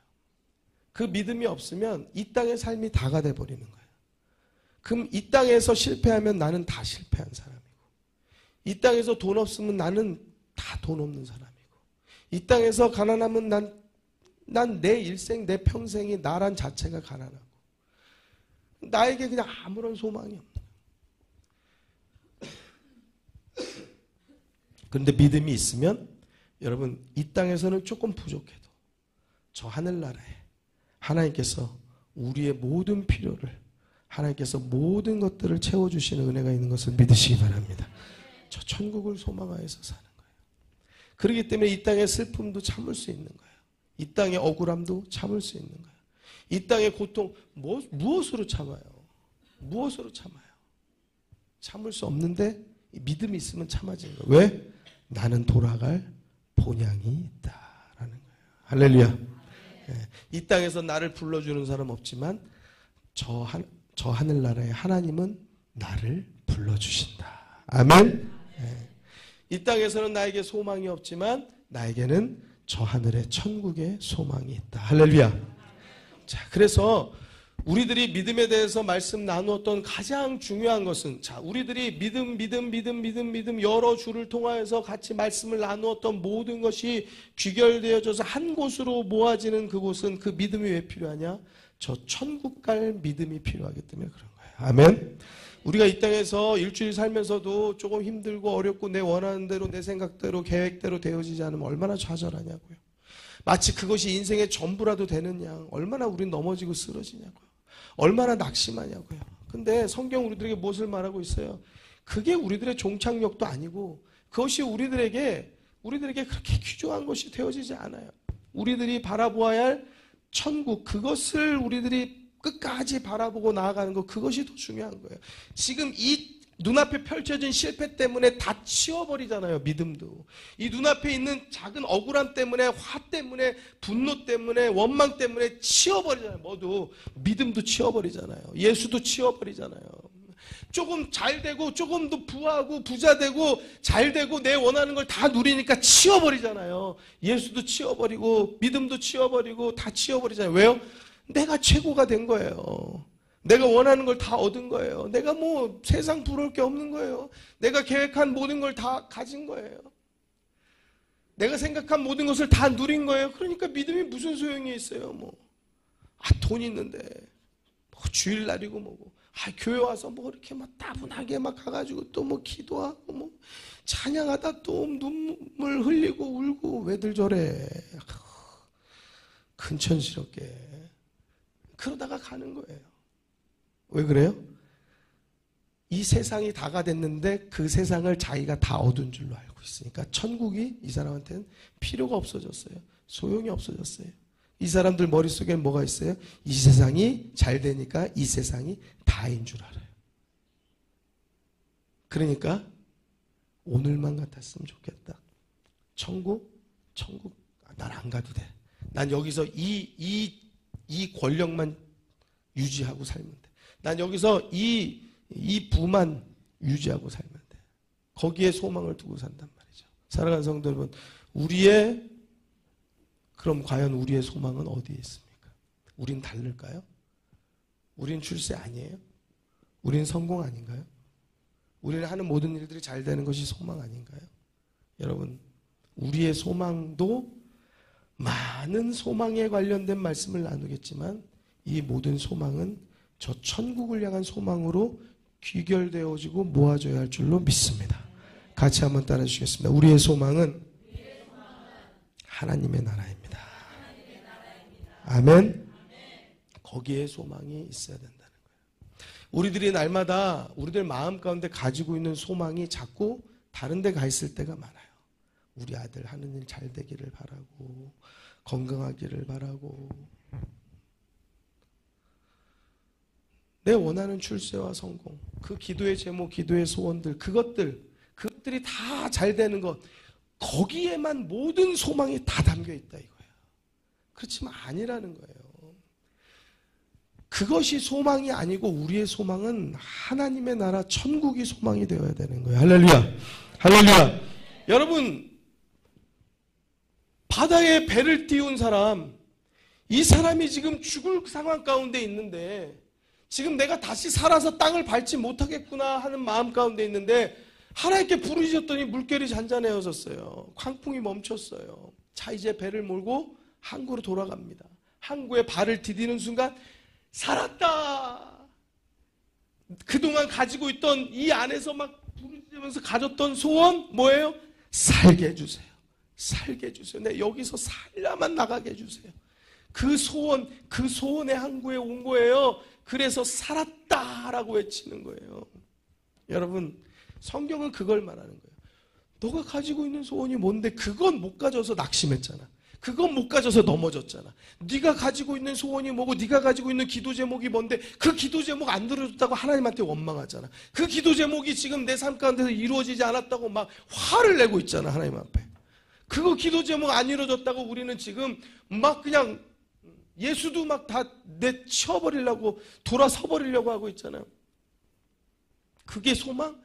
그 믿음이 없으면 이 땅의 삶이 다가 돼버리는 거예요. 그럼 이 땅에서 실패하면 나는 다 실패한 사람이고, 이 땅에서 돈 없으면 나는 다 돈 없는 사람이고, 이 땅에서 가난하면 난 내 일생, 내 평생이 나란 자체가 가난하고, 나에게 그냥 아무런 소망이 없는 거예요. 그런데 믿음이 있으면 여러분 이 땅에서는 조금 부족해도 저 하늘나라에 하나님께서 우리의 모든 필요를, 하나님께서 모든 것들을 채워주시는 은혜가 있는 것을 믿으시기 바랍니다. 저 천국을 소망하여서 사는 거예요. 그렇기 때문에 이 땅의 슬픔도 참을 수 있는 거예요. 이 땅의 억울함도 참을 수 있는 거예요. 이 땅의 고통, 무엇으로 참아요? 무엇으로 참아요? 참을 수 없는데 믿음이 있으면 참아지는 거예요. 왜? 나는 돌아갈 본향이 있다라는 거예요. 할렐루야. 네. 이 땅에서 나를 불러주는 사람 없지만 저 하늘나라의 하나님은 나를 불러주신다. 아멘. 네. 이 땅에서는 나에게 소망이 없지만 나에게는 저 하늘의 천국의 소망이 있다. 할렐루야. 자, 그래서 우리들이 믿음에 대해서 말씀 나누었던 가장 중요한 것은, 자, 우리들이 믿음 여러 주를 통하여서 같이 말씀을 나누었던 모든 것이 귀결되어져서 한 곳으로 모아지는 그곳은, 그 믿음이 왜 필요하냐? 저 천국 갈 믿음이 필요하기 때문에 그런 거예요. 아멘. 우리가 이 땅에서 일주일 살면서도 조금 힘들고 어렵고 내 원하는 대로, 내 생각대로, 계획대로 되어지지 않으면 얼마나 좌절하냐고요. 마치 그것이 인생의 전부라도 되는 양 얼마나 우린 넘어지고 쓰러지냐고요. 얼마나 낙심하냐고요. 근데 성경 우리들에게 무엇을 말하고 있어요? 그게 우리들의 종착역도 아니고, 그것이 우리들에게 그렇게 귀중한 것이 되어지지 않아요. 우리들이 바라보아야 할 천국, 그것을 우리들이 끝까지 바라보고 나아가는 것, 그것이 더 중요한 거예요. 지금 이 눈앞에 펼쳐진 실패 때문에 다 치워버리잖아요. 믿음도. 이 눈앞에 있는 작은 억울함 때문에, 화 때문에, 분노 때문에, 원망 때문에 치워버리잖아요. 모두 믿음도 치워버리잖아요. 예수도 치워버리잖아요. 조금 잘되고 조금 더 부하고 부자되고 잘되고 내 원하는 걸 다 누리니까 치워버리잖아요. 예수도 치워버리고 믿음도 치워버리고 다 치워버리잖아요. 왜요? 내가 최고가 된 거예요. 내가 원하는 걸 다 얻은 거예요. 내가 뭐 세상 부러울 게 없는 거예요. 내가 계획한 모든 걸 다 가진 거예요. 내가 생각한 모든 것을 다 누린 거예요. 그러니까 믿음이 무슨 소용이 있어요. 돈 있는데 뭐 주일날이고 뭐고, 교회 와서 뭐 이렇게 막 따분하게 막 가가지고 또 뭐 기도하고 뭐 찬양하다 또 눈물 흘리고 울고, 왜들 저래? 근천스럽게 그러다가 가는 거예요. 왜 그래요? 이 세상이 다가 됐는데 그 세상을 자기가 다 얻은 줄로 알고 있으니까 천국이 이 사람한테는 필요가 없어졌어요. 소용이 없어졌어요. 이 사람들 머릿속에는 뭐가 있어요? 이 세상이 잘 되니까 이 세상이 다인 줄 알아요. 그러니까 오늘만 같았으면 좋겠다. 천국 난 안 가도 돼. 난 여기서 이 권력만 유지하고 살면 돼. 난 여기서 이 부만 유지하고 살면 돼. 거기에 소망을 두고 산단 말이죠. 사랑하는 성도 여러분, 그럼 과연 우리의 소망은 어디에 있습니까? 우린 다를까요? 우린 출세 아니에요? 우린 성공 아닌가요? 우리는 하는 모든 일들이 잘 되는 것이 소망 아닌가요? 여러분, 우리의 소망도 많은 소망에 관련된 말씀을 나누겠지만, 이 모든 소망은 저 천국을 향한 소망으로 귀결되어지고 모아져야 할 줄로 믿습니다. 같이 한번 따라 주시겠습니다. 우리의 소망은 하나님의 나라입니다. 아멘. 거기에 소망이 있어야 된다는 거예요. 우리들이 날마다 우리들 마음 가운데 가지고 있는 소망이 자꾸 다른 데 가 있을 때가 많아요. 우리 아들 하는 일 잘 되기를 바라고, 건강하기를 바라고, 내 원하는 출세와 성공, 그 기도의 제목, 기도의 소원들, 그것들이 다 잘 되는 것, 거기에만 모든 소망이 다 담겨 있다 이거예요. 그렇지만 아니라는 거예요. 그것이 소망이 아니고 우리의 소망은 하나님의 나라 천국이 소망이 되어야 되는 거예요. 할렐루야. 할렐루야. 여러분, 바다에 배를 띄운 사람, 이 사람이 지금 죽을 상황 가운데 있는데 지금 내가 다시 살아서 땅을 밟지 못하겠구나 하는 마음 가운데 있는데 하나님께 부르짖었더니 물결이 잔잔해졌어요. 광풍이 멈췄어요. 자, 이제 배를 몰고 항구로 돌아갑니다. 항구에 발을 디디는 순간 살았다. 그동안 가지고 있던 이 안에서 막 부르짖으면서 가졌던 소원 뭐예요? 살게 해주세요. 살게 해주세요. 네, 여기서 살야만 나가게 해주세요. 그 소원, 그 소원의 항구에 온 거예요. 그래서 살았다라고 외치는 거예요. 여러분, 성경은 그걸 말하는 거예요. 너가 가지고 있는 소원이 뭔데 그건 못 가져서 낙심했잖아. 그건 못 가져서 넘어졌잖아. 네가 가지고 있는 소원이 뭐고 네가 가지고 있는 기도 제목이 뭔데 그 기도 제목 안 들어줬다고 하나님한테 원망하잖아. 그 기도 제목이 지금 내 삶 가운데서 이루어지지 않았다고 막 화를 내고 있잖아. 하나님 앞에. 그거 기도 제목 안 이루어졌다고 우리는 지금 막 그냥 예수도 막 다 내치워버리려고 돌아서버리려고 하고 있잖아요. 그게 소망?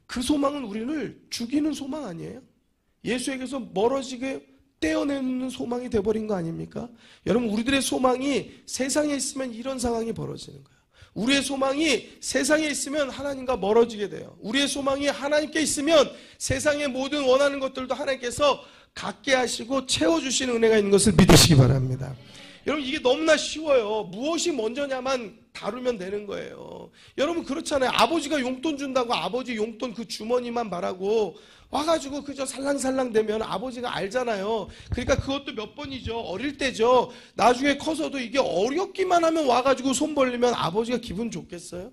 그 소망은 우리를 죽이는 소망 아니에요? 예수에게서 멀어지게 떼어내는 소망이 돼버린 거 아닙니까? 여러분, 우리들의 소망이 세상에 있으면 이런 상황이 벌어지는 거예요. 우리의 소망이 세상에 있으면 하나님과 멀어지게 돼요. 우리의 소망이 하나님께 있으면 세상의 모든 원하는 것들도 하나님께서 갖게 하시고 채워주시는 은혜가 있는 것을 믿으시기 바랍니다. 여러분, 이게 너무나 쉬워요. 무엇이 먼저냐만 다루면 되는 거예요. 여러분, 그렇잖아요. 아버지가 용돈 준다고 아버지 용돈 그 주머니만 말하고 와가지고 그저 살랑살랑 되면 아버지가 알잖아요. 그러니까 그것도 몇 번이죠. 어릴 때죠. 나중에 커서도 이게 어렵기만 하면 와가지고 손 벌리면 아버지가 기분 좋겠어요?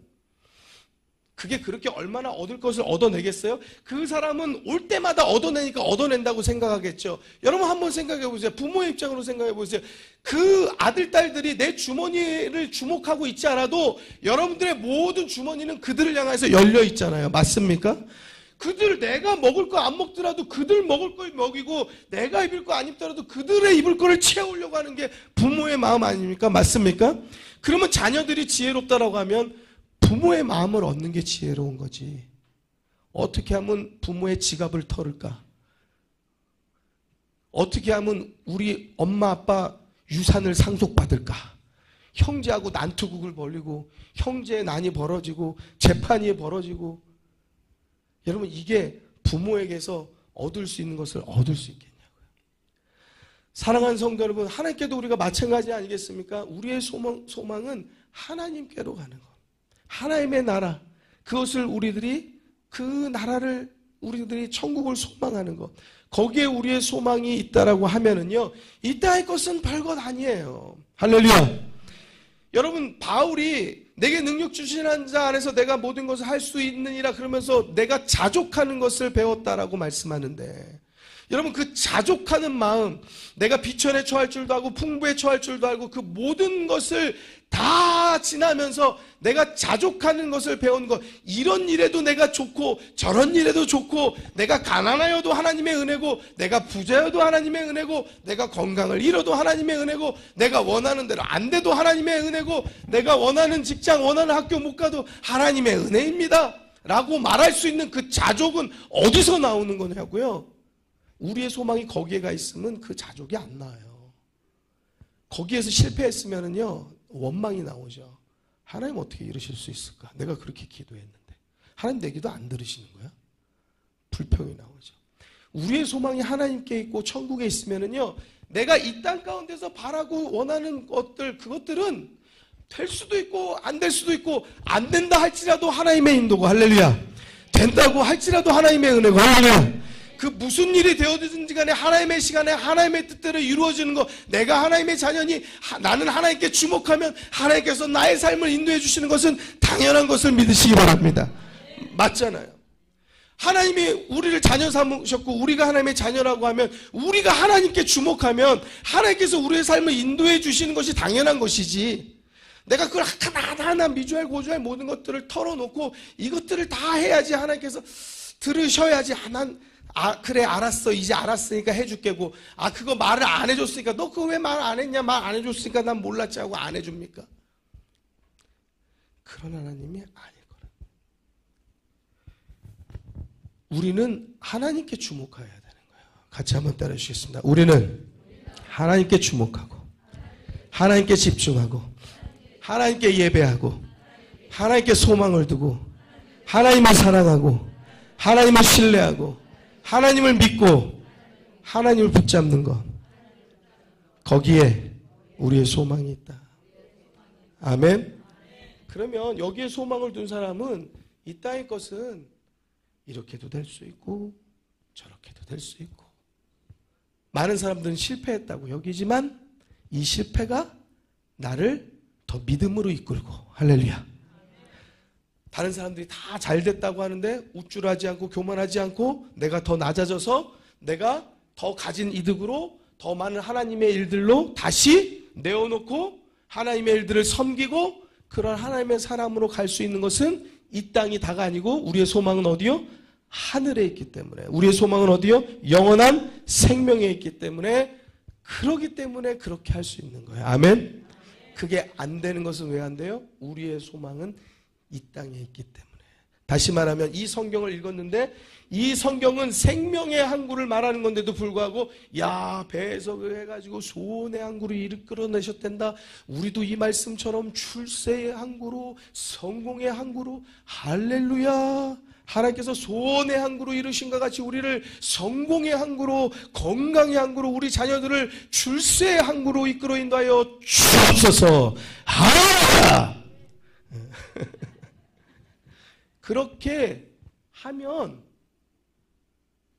그게 그렇게 얼마나 얻을 것을 얻어내겠어요? 그 사람은 올 때마다 얻어내니까 얻어낸다고 생각하겠죠. 여러분, 한번 생각해 보세요. 부모의 입장으로 생각해 보세요. 그 아들, 딸들이 내 주머니를 주목하고 있지 않아도 여러분들의 모든 주머니는 그들을 향해서 열려 있잖아요. 맞습니까? 그들 내가 먹을 거 안 먹더라도 그들 먹을 거 먹이고 내가 입을 거 안 입더라도 그들의 입을 거를 채우려고 하는 게 부모의 마음 아닙니까? 맞습니까? 그러면 자녀들이 지혜롭다라고 하면 부모의 마음을 얻는 게 지혜로운 거지. 어떻게 하면 부모의 지갑을 털을까? 어떻게 하면 우리 엄마 아빠 유산을 상속받을까? 형제하고 난투극을 벌이고 형제의 난이 벌어지고 재판이 벌어지고. 여러분, 이게 부모에게서 얻을 수 있는 것을 얻을 수 있겠냐고요. 사랑하는 성도 여러분, 하나님께도 우리가 마찬가지 아니겠습니까? 우리의 소망은 하나님께로 가는 것. 하나님의 나라, 그것을 그 나라를 우리들이 천국을 소망하는 것, 거기에 우리의 소망이 있다라고 하면은요, 이 땅의 것은 별것 아니에요. 할렐루야. 여러분, 바울이 내게 능력 주시는 자 안에서 내가 모든 것을 할 수 있느니라 그러면서 내가 자족하는 것을 배웠다라고 말씀하는데, 여러분, 그 자족하는 마음, 내가 비천에 처할 줄도 알고 풍부에 처할 줄도 알고 그 모든 것을 다 지나면서 내가 자족하는 것을 배운 것, 이런 일에도 내가 좋고 저런 일에도 좋고, 내가 가난하여도 하나님의 은혜고, 내가 부자여도 하나님의 은혜고, 내가 건강을 잃어도 하나님의 은혜고, 내가 원하는 대로 안 돼도 하나님의 은혜고, 내가 원하는 직장 원하는 학교 못 가도 하나님의 은혜입니다 라고 말할 수 있는 그 자족은 어디서 나오는 거냐고요? 우리의 소망이 거기에 가 있으면 그 자족이 안 나와요. 거기에서 실패했으면은요, 원망이 나오죠. 하나님 어떻게 이러실 수 있을까? 내가 그렇게 기도했는데 하나님 내 기도 안 들으시는 거야? 불평이 나오죠. 우리의 소망이 하나님께 있고 천국에 있으면은요, 내가 이 땅 가운데서 바라고 원하는 것들, 그것들은 될 수도 있고 안 될 수도 있고, 안 된다 할지라도 하나님의 인도고, 할렐루야. 된다고 할지라도 하나님의 은혜고, 할렐루야. 그 무슨 일이 되어든지 간에 하나님의 시간에 하나님의 뜻대로 이루어지는 거, 내가 하나님의 자녀니 나는 하나님께 주목하면 하나님께서 나의 삶을 인도해 주시는 것은 당연한 것을 믿으시기 바랍니다. 맞잖아요. 하나님이 우리를 자녀 삼으셨고 우리가 하나님의 자녀라고 하면, 우리가 하나님께 주목하면 하나님께서 우리의 삶을 인도해 주시는 것이 당연한 것이지, 내가 그걸 하나하나 미주알 고주알 모든 것들을 털어놓고 이것들을 다 해야지 하나님께서 들으셔야지. 그래 알았어, 이제 알았으니까 해줄게고, 그거 말을 안 해줬으니까 너 그거 왜 말 안 했냐, 말 안 해줬으니까 난 몰랐지 하고 안 해줍니까? 그런 하나님이 아닐 거라. 우리는 하나님께 주목해야 되는 거예요. 같이 한번 따라 주시겠습니다. 우리는 하나님께 주목하고, 하나님께 집중하고, 하나님께 예배하고, 하나님께 소망을 두고, 하나님을 사랑하고, 하나님을 신뢰하고, 하나님을 믿고, 하나님을 붙잡는 것, 거기에 우리의 소망이 있다. 아멘. 그러면 여기에 소망을 둔 사람은 이 땅의 것은 이렇게도 될 수 있고 저렇게도 될 수 있고, 많은 사람들은 실패했다고 여기지만 이 실패가 나를 더 믿음으로 이끌고, 할렐루야. 다른 사람들이 다 잘됐다고 하는데 우쭐하지 않고 교만하지 않고 내가 더 낮아져서 내가 더 가진 이득으로 더 많은 하나님의 일들로 다시 내어놓고 하나님의 일들을 섬기고, 그런 하나님의 사람으로 갈 수 있는 것은 이 땅이 다가 아니고 우리의 소망은 어디요? 하늘에 있기 때문에. 우리의 소망은 어디요? 영원한 생명에 있기 때문에, 그러기 때문에 그렇게 할 수 있는 거예요. 아멘. 그게 안 되는 것은 왜 안 돼요? 우리의 소망은 이 땅에 있기 때문에. 다시 말하면 이 성경을 읽었는데 이 성경은 생명의 항구를 말하는 건데도 불구하고 배에서 해가지고 소원의 항구를 이끌어내셨단다. 우리도 이 말씀처럼 출세의 항구로, 성공의 항구로, 할렐루야, 하나님께서 소원의 항구로 이루신 것 같이 우리를 성공의 항구로, 건강의 항구로, 우리 자녀들을 출세의 항구로 이끌어 인도하여 주옵소서. 할렐루야. 그렇게 하면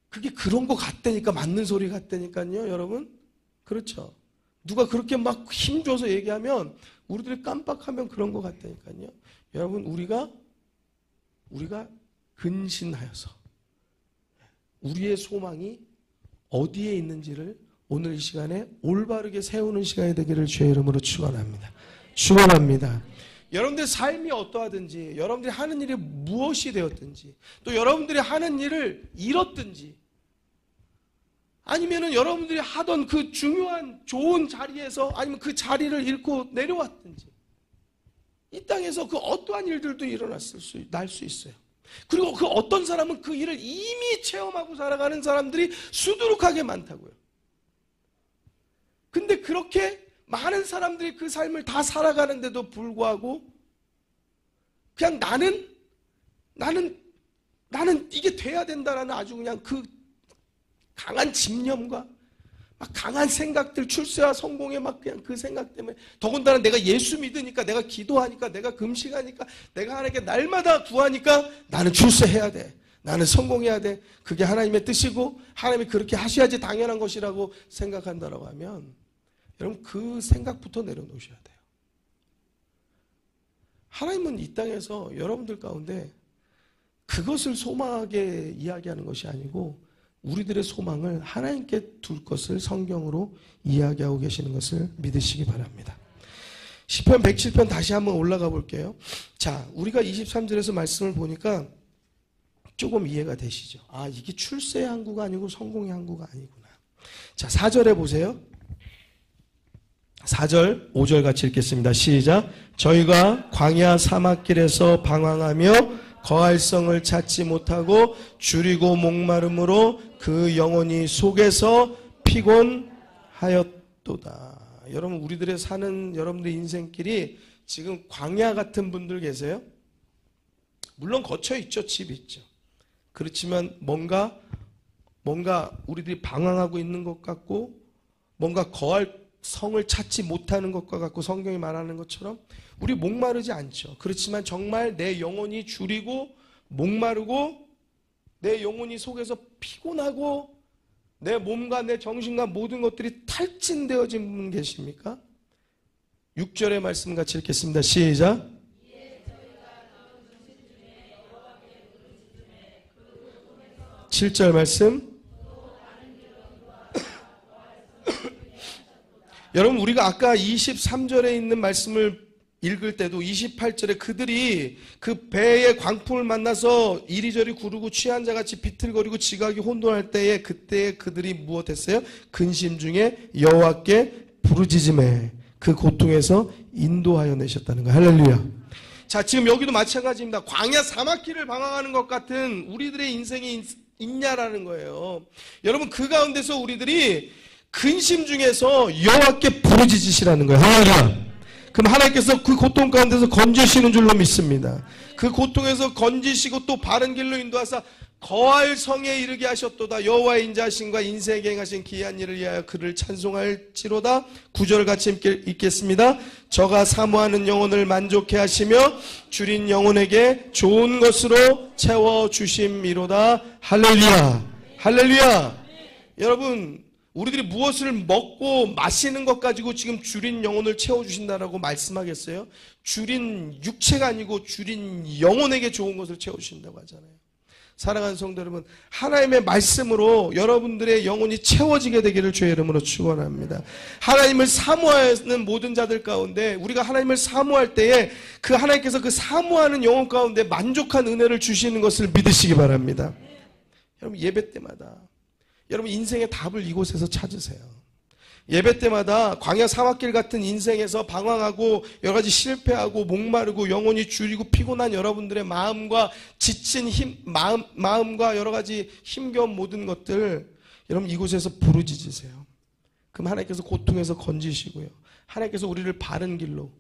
그게 그런 거 같다니까, 맞는 소리 같다니까요, 여러분. 그렇죠? 누가 그렇게 막 힘줘서 얘기하면 우리들이 깜빡하면 그런 거 같다니까요. 여러분, 우리가 근신하여서 우리의 소망이 어디에 있는지를 오늘 이 시간에 올바르게 세우는 시간이 되기를 주의 이름으로 축원합니다. 축원합니다. 여러분들의 삶이 어떠하든지, 여러분들이 하는 일이 무엇이 되었든지, 또 여러분들이 하는 일을 잃었든지, 아니면은 여러분들이 하던 그 중요한 좋은 자리에서, 아니면 그 자리를 잃고 내려왔든지, 이 땅에서 그 어떠한 일들도 날 수 있어요. 그리고 그 어떤 사람은 그 일을 이미 체험하고 살아가는 사람들이 수두룩하게 많다고요. 근데 그렇게 많은 사람들이 그 삶을 다 살아가는데도 불구하고 그냥 나는 이게 돼야 된다라는 아주 그냥 그 강한 집념과 막 강한 생각들, 출세와 성공의 막 그냥 그 생각 때문에, 더군다나 내가 예수 믿으니까, 내가 기도하니까, 내가 금식하니까, 내가 하나님께 날마다 구하니까 나는 출세해야 돼, 나는 성공해야 돼, 그게 하나님의 뜻이고 하나님이 그렇게 하셔야지 당연한 것이라고 생각한다라고 하면, 여러분 그 생각부터 내려놓으셔야 돼요. 하나님은 이 땅에서 여러분들 가운데 그것을 소망하게 이야기하는 것이 아니고 우리들의 소망을 하나님께 둘 것을 성경으로 이야기하고 계시는 것을 믿으시기 바랍니다. 시편 107편 다시 한번 올라가 볼게요. 자, 우리가 23절에서 말씀을 보니까 조금 이해가 되시죠? 이게 출세의 항구가 아니고 성공의 항구가 아니구나. 자, 4절에 보세요. 4절, 5절 같이 읽겠습니다. 시작. 저희가 광야 사막길에서 방황하며 거할 성을 찾지 못하고 줄이고 목마름으로 그 영혼이 속에서 피곤하였도다. 여러분, 우리들의 사는 여러분들의 인생길이 지금 광야 같은 분들 계세요? 물론 거쳐 있죠. 집 있죠. 그렇지만 뭔가 우리들이 방황하고 있는 것 같고, 뭔가 거할 성을 찾지 못하는 것과 같고, 성경이 말하는 것처럼 우리 목마르지 않죠. 그렇지만 정말 내 영혼이 줄이고 목마르고 내 영혼이 속에서 피곤하고 내 몸과 내 정신과 모든 것들이 탈진되어진 분 계십니까? 6절의 말씀 같이 읽겠습니다. 시작. 7절 말씀. 여러분, 우리가 아까 23절에 있는 말씀을 읽을 때도 28절에 그들이 그 배의 광풍을 만나서 이리저리 구르고 취한 자같이 비틀거리고 지각이 혼돈할 때에 그때 그들이 무엇했어요? 근심 중에 여호와께 부르짖음에 그 고통에서 인도하여 내셨다는 거예요. 할렐루야. 자, 지금 여기도 마찬가지입니다. 광야 사막길을 방황하는 것 같은 우리들의 인생이 있냐라는 거예요. 여러분, 그 가운데서 우리들이 근심 중에서 여호와께 부르짖으시라는 거예요. 할렐루야. 그럼 하나님께서 그 고통 가운데서 건지시는 줄로 믿습니다. 그 고통에서 건지시고 또 바른 길로 인도하사 거할 성에 이르게 하셨도다. 여호와의 인자하심과 인생에 행하신 기이한 일을 위하여 그를 찬송할지로다. 9절 같이 읽겠습니다. 저가 사모하는 영혼을 만족해 하시며 줄인 영혼에게 좋은 것으로 채워주심이로다. 할렐루야. 할렐루야. 여러분, 우리들이 무엇을 먹고 마시는 것 가지고 지금 줄인 영혼을 채워주신다라고 말씀하겠어요? 줄인 육체가 아니고 줄인 영혼에게 좋은 것을 채워주신다고 하잖아요. 사랑하는 성도 여러분, 하나님의 말씀으로 여러분들의 영혼이 채워지게 되기를 주의 이름으로 축원합니다. 하나님을 사모하는 모든 자들 가운데 우리가 하나님을 사모할 때에 그 하나님께서 그 사모하는 영혼 가운데 만족한 은혜를 주시는 것을 믿으시기 바랍니다. 여러분, 예배 때마다 여러분 인생의 답을 이곳에서 찾으세요. 예배 때마다 광야 사막길 같은 인생에서 방황하고 여러 가지 실패하고 목마르고 영혼이 줄이고 피곤한 여러분들의 마음과 지친 마음과 여러 가지 힘겨운 모든 것들 여러분 이곳에서 부르짖으세요. 그럼 하나님께서 고통에서 건지시고요. 하나님께서 우리를 바른 길로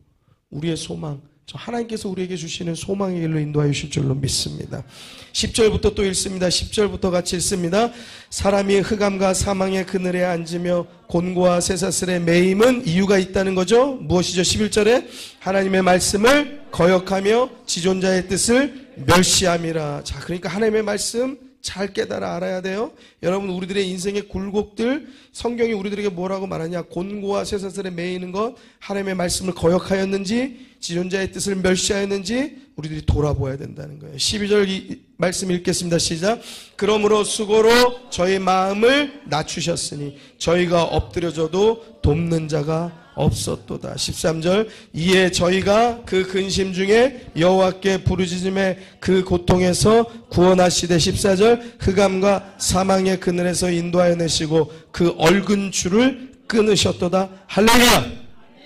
우리의 소망, 하나님께서 우리에게 주시는 소망의 길로 인도하여 주실 줄로 믿습니다. 10절부터 또 읽습니다. 10절부터 같이 읽습니다. 사람이 흑암과 사망의 그늘에 앉으며 곤고와 쇠사슬에 매임은 이유가 있다는 거죠. 무엇이죠? 11절에 하나님의 말씀을 거역하며 지존자의 뜻을 멸시함이라. 자, 그러니까 하나님의 말씀 잘 깨달아 알아야 돼요. 여러분, 우리들의 인생의 굴곡들, 성경이 우리들에게 뭐라고 말하냐? 곤고와 쇠사슬에 매이는 것, 하나님의 말씀을 거역하였는지 지존자의 뜻을 멸시하였는지 우리들이 돌아보아야 된다는 거예요. 12절 말씀 읽겠습니다. 시작. 그러므로 수고로 저희 마음을 낮추셨으니 저희가 엎드려져도 돕는 자가 없었도다. 13절 이에 저희가 그 근심 중에 여호와께 부르짖음에 그 고통에서 구원하시되. 14절 흑암과 사망의 그늘에서 인도하여 내시고 그 얼근 줄을 끊으셨도다. 할렐루야.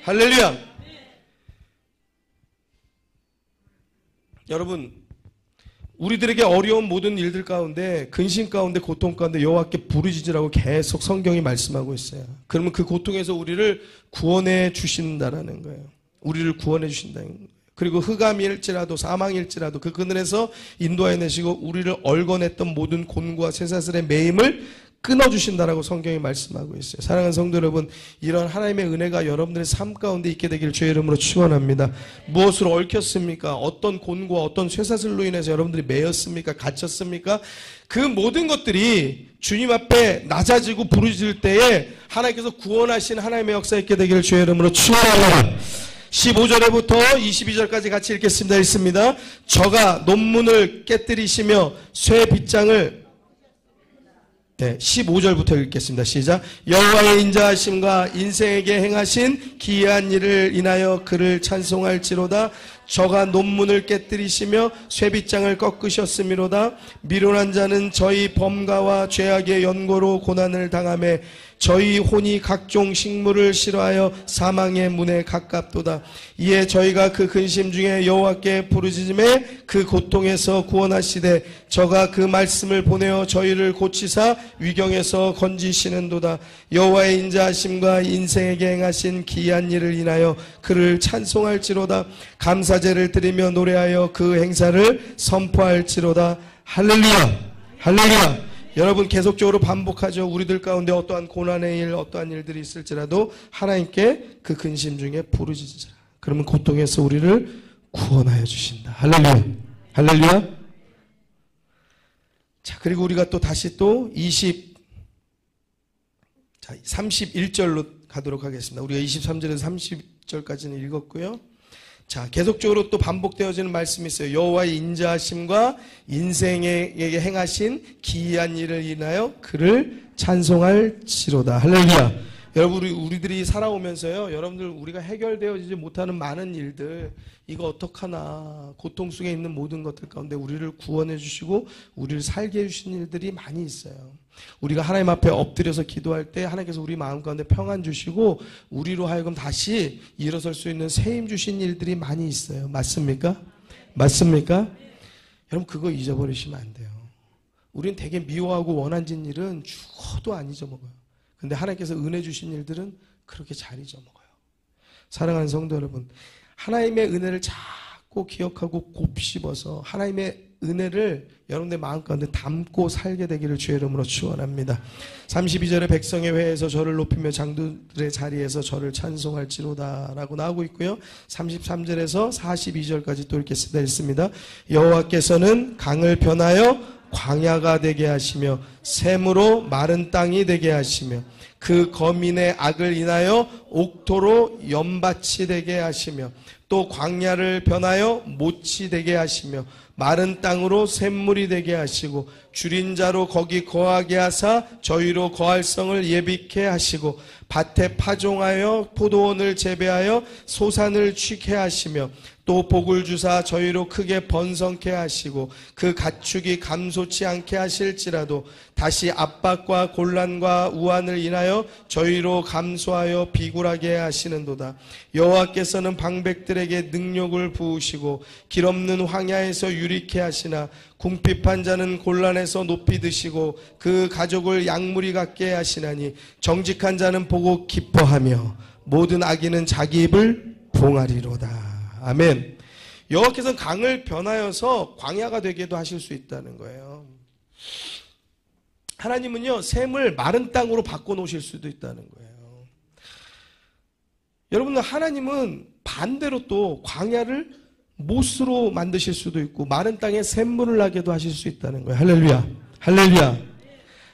할렐루야. 여러분, 우리들에게 어려운 모든 일들 가운데 근심 가운데 고통 가운데 여호와께 부르짖으라고 계속 성경이 말씀하고 있어요. 그러면 그 고통에서 우리를 구원해 주신다라는 거예요. 우리를 구원해 주신다는 거예요. 그리고 흑암일지라도 사망일지라도 그 그늘에서 인도해 내시고 우리를 얼거냈던 모든 곤고와 쇠사슬의 매임을 끊어주신다라고 성경이 말씀하고 있어요. 사랑하는 성도 여러분, 이런 하나님의 은혜가 여러분들의 삶 가운데 있게 되기를 주의 이름으로 축원합니다. 무엇으로 얽혔습니까? 어떤 곤고와 어떤 쇠사슬로 인해서 여러분들이 매였습니까? 갇혔습니까? 그 모든 것들이 주님 앞에 낮아지고 부르짖을 때에 하나님께서 구원하신 하나님의 역사 있게 되기를 주의 이름으로 축원합니다. 15절에부터 22절까지 같이 읽겠습니다. 읽습니다. 저가 논문을 깨뜨리시며 쇠 빗장을 15절부터 읽겠습니다. 시작. 여호와의 인자하심과 인생에게 행하신 기이한 일을 인하여 그를 찬송할지로다. 저가 논문을 깨뜨리시며 쇠빗장을 꺾으셨음이로다. 미련한 자는 저희 범가와 죄악의 연고로 고난을 당하며 저희 혼이 각종 식물을 싫어하여 사망의 문에 가깝도다. 이에 저희가 그 근심 중에 여호와께 부르짖음에 그 고통에서 구원하시되 저가 그 말씀을 보내어 저희를 고치사 위경에서 건지시는도다. 여호와의 인자하심과 인생에게 행하신 기이한 일을 인하여 그를 찬송할지로다. 감사제를 드리며 노래하여 그 행사를 선포할지로다. 할렐루야. 할렐루야. 여러분 계속적으로 반복하죠. 우리들 가운데 어떠한 고난의 일, 어떠한 일들이 있을지라도 하나님께 그 근심 중에 부르짖으라. 그러면 고통에서 우리를 구원하여 주신다. 할렐루야. 할렐루야. 자, 그리고 우리가 또 다시 또 31절로 가도록 하겠습니다. 우리가 23절에서 30절까지는 읽었고요. 자, 계속적으로 또 반복되어지는 말씀이 있어요. 여호와의 인자하심과 인생에게 행하신 기이한 일을 인하여 그를 찬송할지로다. 할렐루야. 여러분 우리들이 살아오면서요, 여러분들 우리가 해결되어지지 못하는 많은 일들, 이거 어떡하나, 고통 속에 있는 모든 것들 가운데 우리를 구원해 주시고 우리를 살게 해주신 일들이 많이 있어요. 우리가 하나님 앞에 엎드려서 기도할 때 하나님께서 우리 마음 가운데 평안 주시고 우리로 하여금 다시 일어설 수 있는 새 힘 주신 일들이 많이 있어요. 맞습니까? 맞습니까? 여러분 그거 잊어버리시면 안 돼요. 우리는 되게 미워하고 원한진 일은 죽어도 안 잊어먹어요. 근데 하나님께서 은혜 주신 일들은 그렇게 잘 잊어먹어요. 사랑하는 성도 여러분, 하나님의 은혜를 자꾸 기억하고 곱씹어서 하나님의 은혜를 여러분의 마음 가운데 담고 살게 되기를 주의 이름으로 축원합니다. 32절에 백성의 회에서 저를 높이며 장들의 자리에서 저를 찬송할지로다 라고 나오고 있고요. 33절에서 42절까지 또 이렇게 쓰여 있습니다. 여호와께서는 강을 변하여 광야가 되게 하시며 샘으로 마른 땅이 되게 하시며 그 거민의 악을 인하여 옥토로 연밭이 되게 하시며 또 광야를 변하여 못이 되게 하시며 마른 땅으로 샘물이 되게 하시고 줄인 자로 거기 거하게 하사 저희로 거할 성을 예비케 하시고 밭에 파종하여 포도원을 재배하여 소산을 취케 하시며 또 복을 주사 저희로 크게 번성케 하시고 그 가축이 감소치 않게 하실지라도 다시 압박과 곤란과 우환을 인하여 저희로 감소하여 비굴하게 하시는도다. 여호와께서는 방백들에게 능력을 부으시고 길 없는 황야에서 유리케 하시나 궁핍한 자는 곤란해서 높이 드시고 그 가족을 양무리 같게 하시나니 정직한 자는 보고 기뻐하며 모든 악인은 자기 입을 봉하리로다. 아멘. 여호와께서는 강을 변하여서 광야가 되게도 하실 수 있다는 거예요. 하나님은요, 샘을 마른 땅으로 바꿔놓으실 수도 있다는 거예요. 여러분, 하나님은 반대로 또 광야를 못으로 만드실 수도 있고 마른 땅에 샘물을 나게도 하실 수 있다는 거예요. 할렐루야. 할렐루야.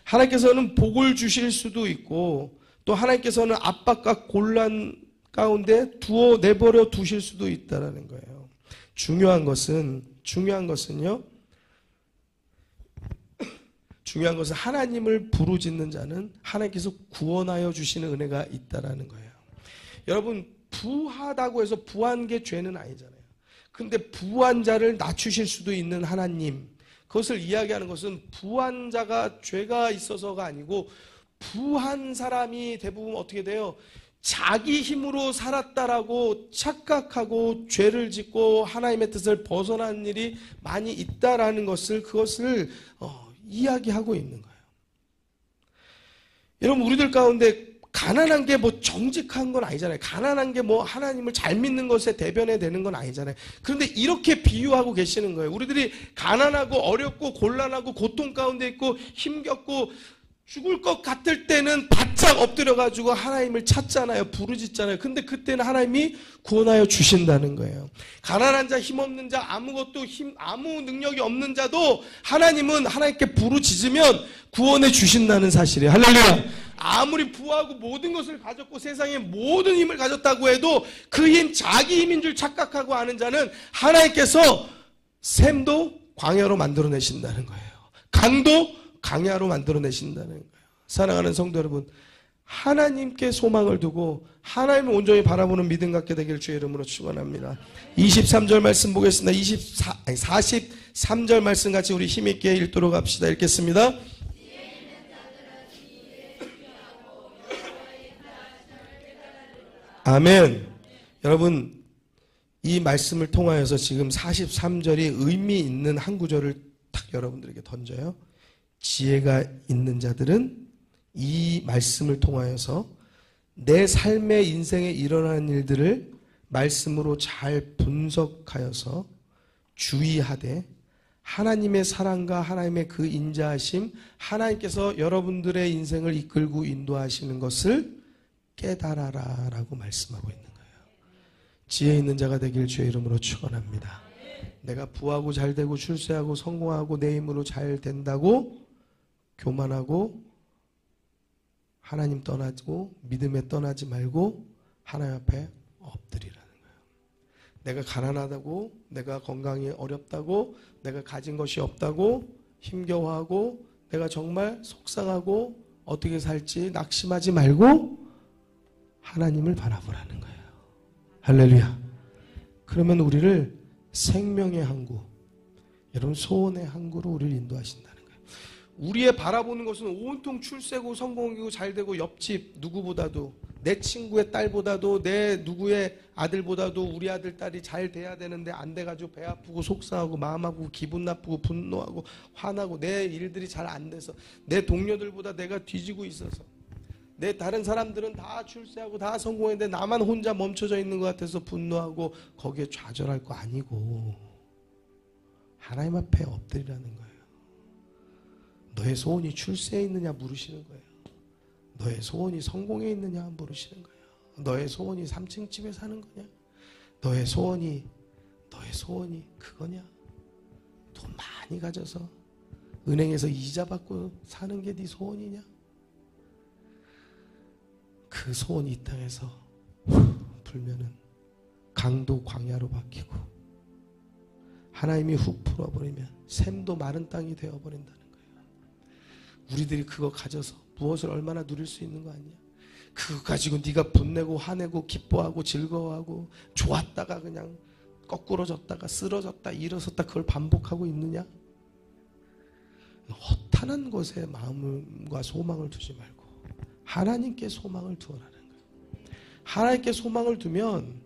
하나님께서는 복을 주실 수도 있고 또 하나님께서는 압박과 곤란 가운데 내버려 두실 수도 있다는 거예요. 중요한 것은요, 중요한 것은 하나님을 부르짖는 자는 하나님께서 구원하여 주시는 은혜가 있다라는 거예요. 여러분, 부하다고 해서 부한 게 죄는 아니잖아요. 근데 부한 자를 낮추실 수도 있는 하나님, 그것을 이야기하는 것은 부한 자가 죄가 있어서가 아니고 부한 사람이 대부분 어떻게 돼요? 자기 힘으로 살았다라고 착각하고 죄를 짓고 하나님의 뜻을 벗어난 일이 많이 있다라는 그것을 이야기하고 있는 거예요. 여러분, 우리들 가운데 가난한 게 뭐 정직한 건 아니잖아요. 가난한 게 뭐 하나님을 잘 믿는 것에 대변해 되는 건 아니잖아요. 그런데 이렇게 비유하고 계시는 거예요. 우리들이 가난하고 어렵고 곤란하고 고통 가운데 있고 힘겹고 죽을 것 같을 때는 바짝 엎드려가지고 하나님을 찾잖아요. 부르짖잖아요. 근데 그때는 하나님이 구원하여 주신다는 거예요. 가난한 자, 힘없는 자, 아무 능력이 없는 자도 하나님은 하나님께 부르짖으면 구원해 주신다는 사실이에요. 할렐루야. 아무리 부하고 모든 것을 가졌고 세상에 모든 힘을 가졌다고 해도 그 힘 자기 힘인 줄 착각하고 아는 자는 하나님께서 샘도 광야로 만들어내신다는 거예요. 강도 강야로 만들어내신다는 거예요. 사랑하는 성도 여러분, 하나님께 소망을 두고 하나님을 온전히 바라보는 믿음 갖게 되기를 주의 이름으로 축원합니다. 23절 말씀 보겠습니다. 43절 말씀 같이 우리 힘있게 읽도록 합시다. 읽겠습니다. 아멘. 여러분, 이 말씀을 통하여서 지금 43절이 의미 있는 한 구절을 딱 여러분들에게 던져요. 지혜가 있는 자들은 이 말씀을 통하여서 내 삶의 인생에 일어나는 일들을 말씀으로 잘 분석하여서 주의하되 하나님의 사랑과 하나님의 그 인자하심, 하나님께서 여러분들의 인생을 이끌고 인도하시는 것을 깨달아라 라고 말씀하고 있는 거예요. 지혜 있는 자가 되길 주의 이름으로 축원합니다. 내가 부하고 잘되고 출세하고 성공하고 내 힘으로 잘 된다고 교만하고 하나님 떠나고 믿음에 떠나지 말고 하나님 앞에 엎드리라는 거예요. 내가 가난하다고, 내가 건강이 어렵다고, 내가 가진 것이 없다고 힘겨워하고 내가 정말 속상하고 어떻게 살지 낙심하지 말고 하나님을 바라보라는 거예요. 할렐루야. 그러면 우리를 생명의 항구, 여러분 소원의 항구로 우리를 인도하신다는 거예요. 우리의 바라보는 것은 온통 출세고 성공이고 잘되고 옆집 누구보다도, 내 친구의 딸보다도, 내 누구의 아들보다도 우리 아들 딸이 잘 돼야 되는데 안 돼가지고 배 아프고 속상하고 마음 아프고 기분 나쁘고 분노하고 화나고, 내 일들이 잘 안 돼서 내 동료들보다 내가 뒤지고 있어서, 내 다른 사람들은 다 출세하고 다 성공했는데 나만 혼자 멈춰져 있는 것 같아서 분노하고 거기에 좌절할 거 아니고 하나님 앞에 엎드리라는 거예요. 너의 소원이 출세에 있느냐 물으시는 거예요. 너의 소원이 성공에 있느냐 물으시는 거예요. 너의 소원이 3층 집에 사는 거냐? 너의 소원이 그거냐? 돈 많이 가져서 은행에서 이자 받고 사는 게 네 소원이냐? 그 소원이 이 땅에서 불면은 강도 광야로 바뀌고 하나님이 훅 풀어버리면 샘도 마른 땅이 되어버린다는 거예요. 우리들이 그거 가져서 무엇을 얼마나 누릴 수 있는 거 아니야? 그거 가지고 네가 분내고 화내고 기뻐하고 즐거워하고 좋았다가 그냥 거꾸러졌다가 쓰러졌다 일어섰다 그걸 반복하고 있느냐? 허탄한 것에 마음과 소망을 두지 말고 하나님께 소망을 두어라는 거예요. 하나님께 소망을 두면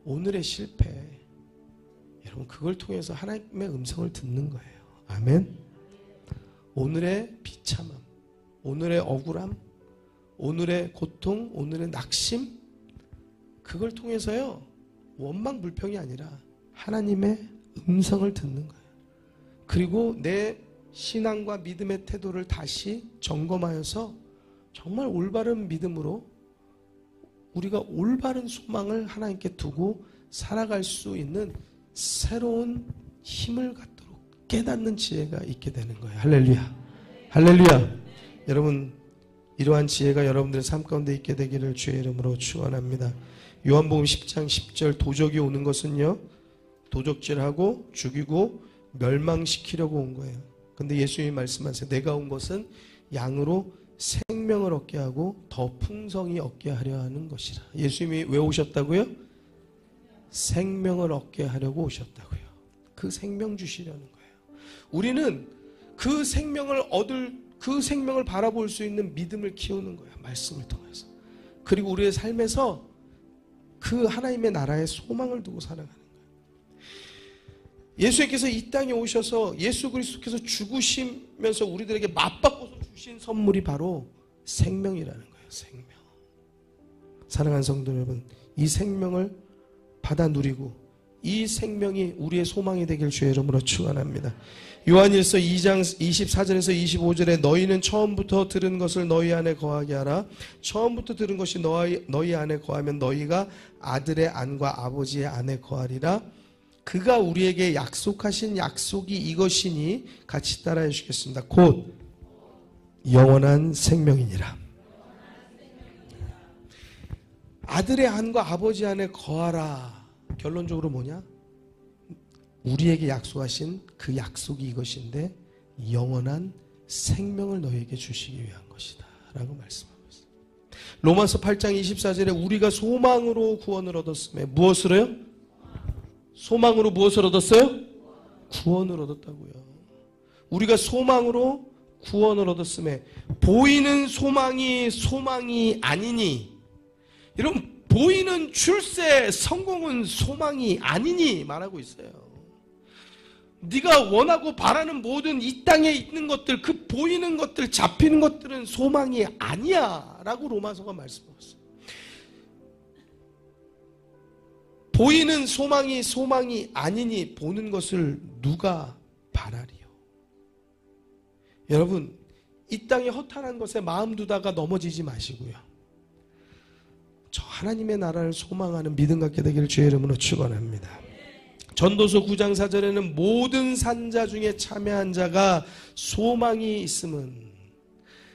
오늘의 실패, 여러분 그걸 통해서 하나님의 음성을 듣는 거예요. 아멘. 오늘의 비참함, 오늘의 억울함, 오늘의 고통, 오늘의 낙심, 그걸 통해서요 원망 불평이 아니라 하나님의 음성을 듣는 거예요. 그리고 내 신앙과 믿음의 태도를 다시 점검하여서 정말 올바른 믿음으로 우리가 올바른 소망을 하나님께 두고 살아갈 수 있는 새로운 힘을 갖도록 깨닫는 지혜가 있게 되는 거예요. 할렐루야. 할렐루야. 여러분 이러한 지혜가 여러분들의 삶 가운데 있게 되기를 주의 이름으로 축원합니다. 요한복음 10장 10절 도적이 오는 것은요 도적질하고 죽이고 멸망시키려고 온 거예요. 근데 예수님이 말씀하세요. 내가 온 것은 양으로 생명을 얻게 하고 더 풍성히 얻게 하려 하는 것이라. 예수님이 왜 오셨다고요? 생명을 얻게 하려고 오셨다고요. 그 생명 주시려는 거예요. 우리는 그 생명을 그 생명을 바라볼 수 있는 믿음을 키우는 거예요. 말씀을 통해서. 그리고 우리의 삶에서 그 하나님의 나라에 소망을 두고 살아가는 거예요. 예수께서 이 땅에 오셔서 예수 그리스도께서 죽으시면서 우리들에게 맞바꿔서 주신 선물이 바로 생명이라는 거예요. 생명. 사랑하는 성도 여러분, 이 생명을 받아 누리고 이 생명이 우리의 소망이 되길 주의 이름으로 축원합니다. 요한일서 2장 24절에서 25절에 너희는 처음부터 들은 것을 너희 안에 거하게 하라. 처음부터 들은 것이 너희 안에 거하면 너희가 아들의 안과 아버지의 안에 거하리라. 그가 우리에게 약속하신 약속이 이것이니 같이 따라해 주시겠습니다. 곧 영원한 생명이니라. 아들의 안과 아버지 안에 거하라. 결론적으로 뭐냐? 우리에게 약속하신 그 약속이 이것인데 영원한 생명을 너희에게 주시기 위한 것이다 라고 말씀하고 있습니다. 로마서 8장 24절에 우리가 소망으로 구원을 얻었으며 무엇으로요? 소망으로 무엇을 얻었어요? 구원을 얻었다고요. 우리가 소망으로 구원을 얻었음에 보이는 소망이 아니니, 여러분 보이는 출세 성공은 소망이 아니니 말하고 있어요. 네가 원하고 바라는 모든 이 땅에 있는 것들, 그 보이는 것들, 잡히는 것들은 소망이 아니야 라고 로마서가 말씀하고 있어요. 보이는 소망이 아니니 보는 것을 누가 바라리요. 여러분 이 땅의 허탄한 것에 마음 두다가 넘어지지 마시고요. 저 하나님의 나라를 소망하는 믿음 갖게 되기를 주의 이름으로 축원합니다. 전도서 9장 4절에는 모든 산자 중에 참여한 자가 소망이 있음은,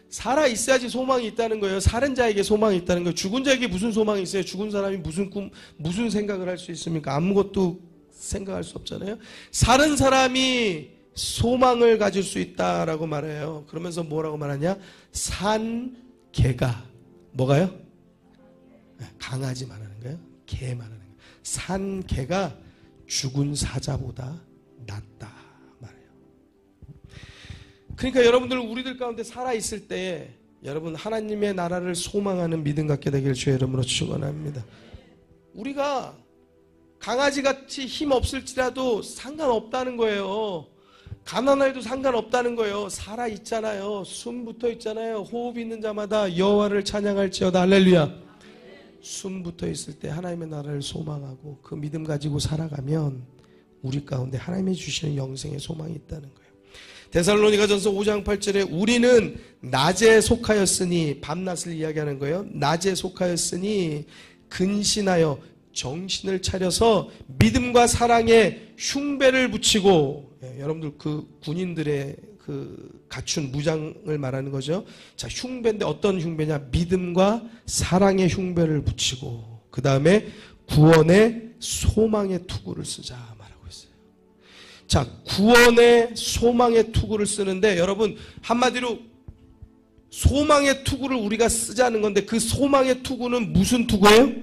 살아 있어야지 소망이 있다는 거예요. 사는 자에게 소망이 있다는 거예요. 죽은 자에게 무슨 소망이 있어요? 죽은 사람이 무슨 꿈, 무슨 생각을 할 수 있습니까? 아무것도 생각할 수 없잖아요. 사는 사람이 소망을 가질 수 있다라고 말해요. 그러면서 뭐라고 말하냐? 산 개가 뭐가요? 강아지 말하는 거예요? 개 말하는 거예요. 산 개가 죽은 사자보다 낫다 말해요. 그러니까 여러분들 우리들 가운데 살아있을 때 여러분 하나님의 나라를 소망하는 믿음 갖게 되길 주의 이름으로 축원합니다. 우리가 강아지같이 힘 없을지라도 상관없다는 거예요. 가난해도 상관없다는 거예요. 살아있잖아요. 숨 붙어있잖아요. 호흡 있는 자마다 여호와를 찬양할지어다. 할렐루야. 숨 붙어있을 때 하나님의 나라를 소망하고 그 믿음 가지고 살아가면 우리 가운데 하나님이 주시는 영생의 소망이 있다는 거예요. 데살로니가전서 5장 8절에 우리는 낮에 속하였으니, 밤낮을 이야기하는 거예요. 낮에 속하였으니 근신하여 정신을 차려서 믿음과 사랑에 흉배를 붙이고, 여러분들 그 군인들의 그 갖춘 무장을 말하는 거죠. 자, 흉배인데 어떤 흉배냐? 믿음과 사랑의 흉배를 붙이고 그 다음에 구원의 소망의 투구를 쓰자 말하고 있어요. 자, 구원의 소망의 투구를 쓰는데 여러분 한마디로 소망의 투구를 우리가 쓰자는 건데 그 소망의 투구는 무슨 투구예요?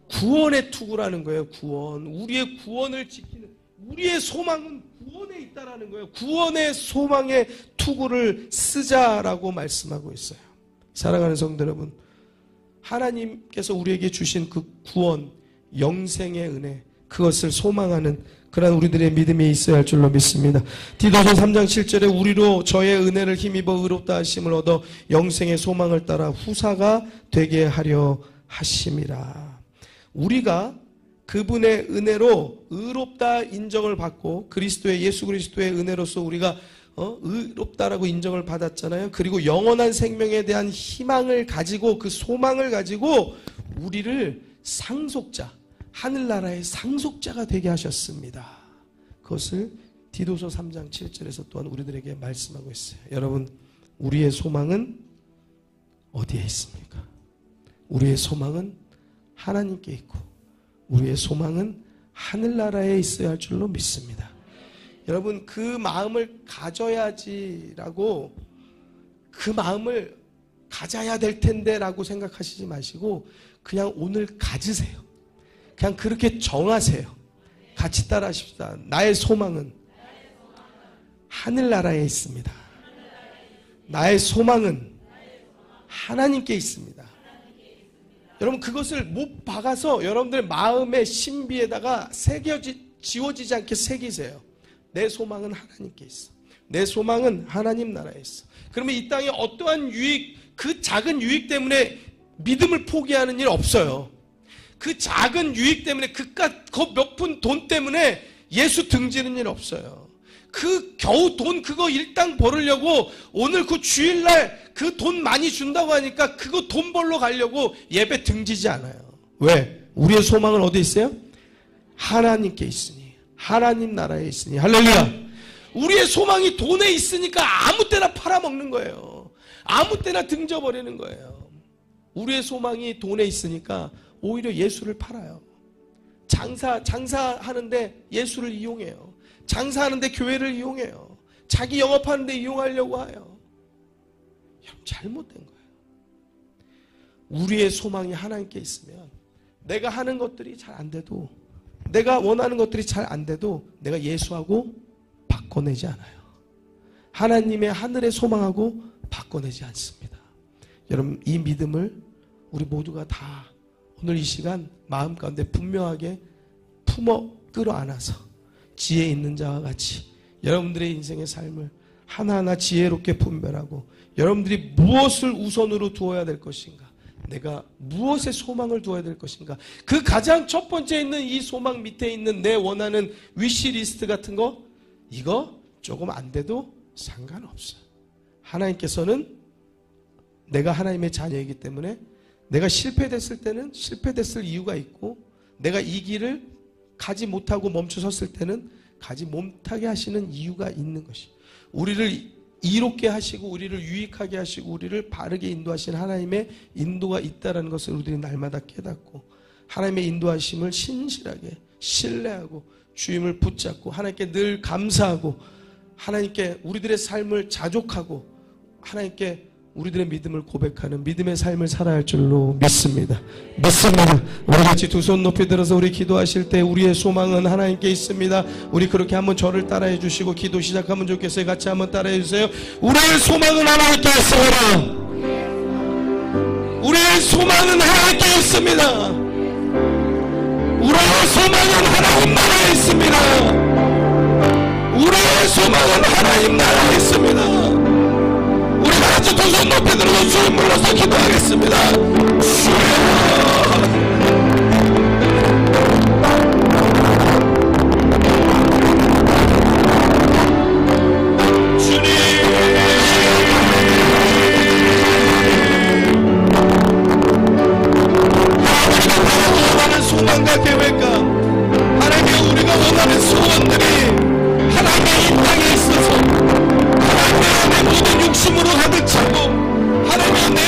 구원의 투구라는 거예요. 구원. 우리의 구원을 지키는, 우리의 소망은 구원에 있다라는 거예요. 구원의 소망의 투구를 쓰자라고 말씀하고 있어요. 사랑하는 성도 여러분, 하나님께서 우리에게 주신 그 구원, 영생의 은혜, 그것을 소망하는 그런 우리들의 믿음이 있어야 할 줄로 믿습니다. 디도서 3장 7절에 우리로 저의 은혜를 힘입어 의롭다 하심을 얻어 영생의 소망을 따라 후사가 되게 하려 하심이라. 우리가 그분의 은혜로 의롭다 인정을 받고 그리스도의 예수 그리스도의 은혜로서 우리가 의롭다라고 인정을 받았잖아요. 그리고 영원한 생명에 대한 희망을 가지고 그 소망을 가지고 우리를 상속자, 하늘나라의 상속자가 되게 하셨습니다. 그것을 디도서 3장 7절에서 또한 우리들에게 말씀하고 있어요. 여러분, 우리의 소망은 어디에 있습니까? 우리의 소망은 하나님께 있고 우리의 소망은 하늘나라에 있어야 할 줄로 믿습니다. 여러분, 그 마음을 가져야지라고, 그 마음을 가져야 될 텐데 라고 생각하시지 마시고 그냥 오늘 가지세요. 그냥 그렇게 정하세요. 같이 따라 하십시다. 나의 소망은 하늘나라에 있습니다. 나의 소망은 하나님께 있습니다. 여러분, 그것을 못 박아서 여러분들의 마음의 신비에다가 지워지지 않게 새기세요. 내 소망은 하나님께 있어. 내 소망은 하나님 나라에 있어. 그러면 이 땅에 어떠한 유익, 그 작은 유익 때문에 믿음을 포기하는 일 없어요. 그 작은 유익 때문에 그 몇 푼 돈 때문에 예수 등지는 일 없어요. 그 겨우 돈 그거 일당 벌으려고 오늘 그 주일날 그 돈 많이 준다고 하니까 그거 돈 벌러 가려고 예배 등지지 않아요. 왜? 우리의 소망은 어디 있어요? 하나님께 있으니, 하나님 나라에 있으니. 할렐루야. 우리의 소망이 돈에 있으니까 아무 때나 팔아먹는 거예요. 아무 때나 등져버리는 거예요. 우리의 소망이 돈에 있으니까 오히려 예수를 팔아요. 장사하는데 예수를 이용해요. 장사하는데 교회를 이용해요. 자기 영업하는데 이용하려고 해요. 여러분, 잘못된 거예요. 우리의 소망이 하나님께 있으면 내가 하는 것들이 잘 안 돼도, 내가 원하는 것들이 잘 안 돼도 내가 예수하고 바꿔내지 않아요. 하나님의 하늘의 소망하고 바꿔내지 않습니다. 여러분, 이 믿음을 우리 모두가 다 오늘 이 시간 마음 가운데 분명하게 품어 끌어안아서 지혜 있는 자와 같이 여러분들의 인생의 삶을 하나하나 지혜롭게 분별하고 여러분들이 무엇을 우선으로 두어야 될 것인가, 내가 무엇에 소망을 두어야 될 것인가, 그 가장 첫 번째 있는 이 소망 밑에 있는 내 원하는 위시리스트 같은 거, 이거 조금 안 돼도 상관없어요. 하나님께서는 내가 하나님의 자녀이기 때문에 내가 실패됐을 때는 실패됐을 이유가 있고, 내가 이 길을 가지 못하고 멈춰섰을 때는 가지 못하게 하시는 이유가 있는 것이, 우리를 이롭게 하시고 우리를 유익하게 하시고 우리를 바르게 인도하신 하나님의 인도가 있다는 것을 우리들이 날마다 깨닫고 하나님의 인도하심을 신실하게 신뢰하고 주임을 붙잡고 하나님께 늘 감사하고 하나님께 우리들의 삶을 자족하고 하나님께 우리들의 믿음을 고백하는 믿음의 삶을 살아야 할 줄로 믿습니다. 믿습니다. 우리 같이 두 손 높이 들어서 우리 기도하실 때 우리의 소망은 하나님께 있습니다. 우리 그렇게 한번 저를 따라해 주시고 기도 시작하면 좋겠어요. 같이 한번 따라해 주세요. 우리의 소망은 하나님께 있습니다. 우리의 소망은 하나님께 있습니다. 우리의 소망은 하나님 나라에 있습니다. 우리의 소망은 하나님 나라에 있습니다. 우리가 같이 두 손 높이 들어서 주님 불러서 기도하겠습니다. 주여 소망과 계획과 하나님의 우리가 원하는 소원들이 하나님의 이 땅에 있어서 하나님의 안에 모든 욕심으로 가득 차고 하나님의 내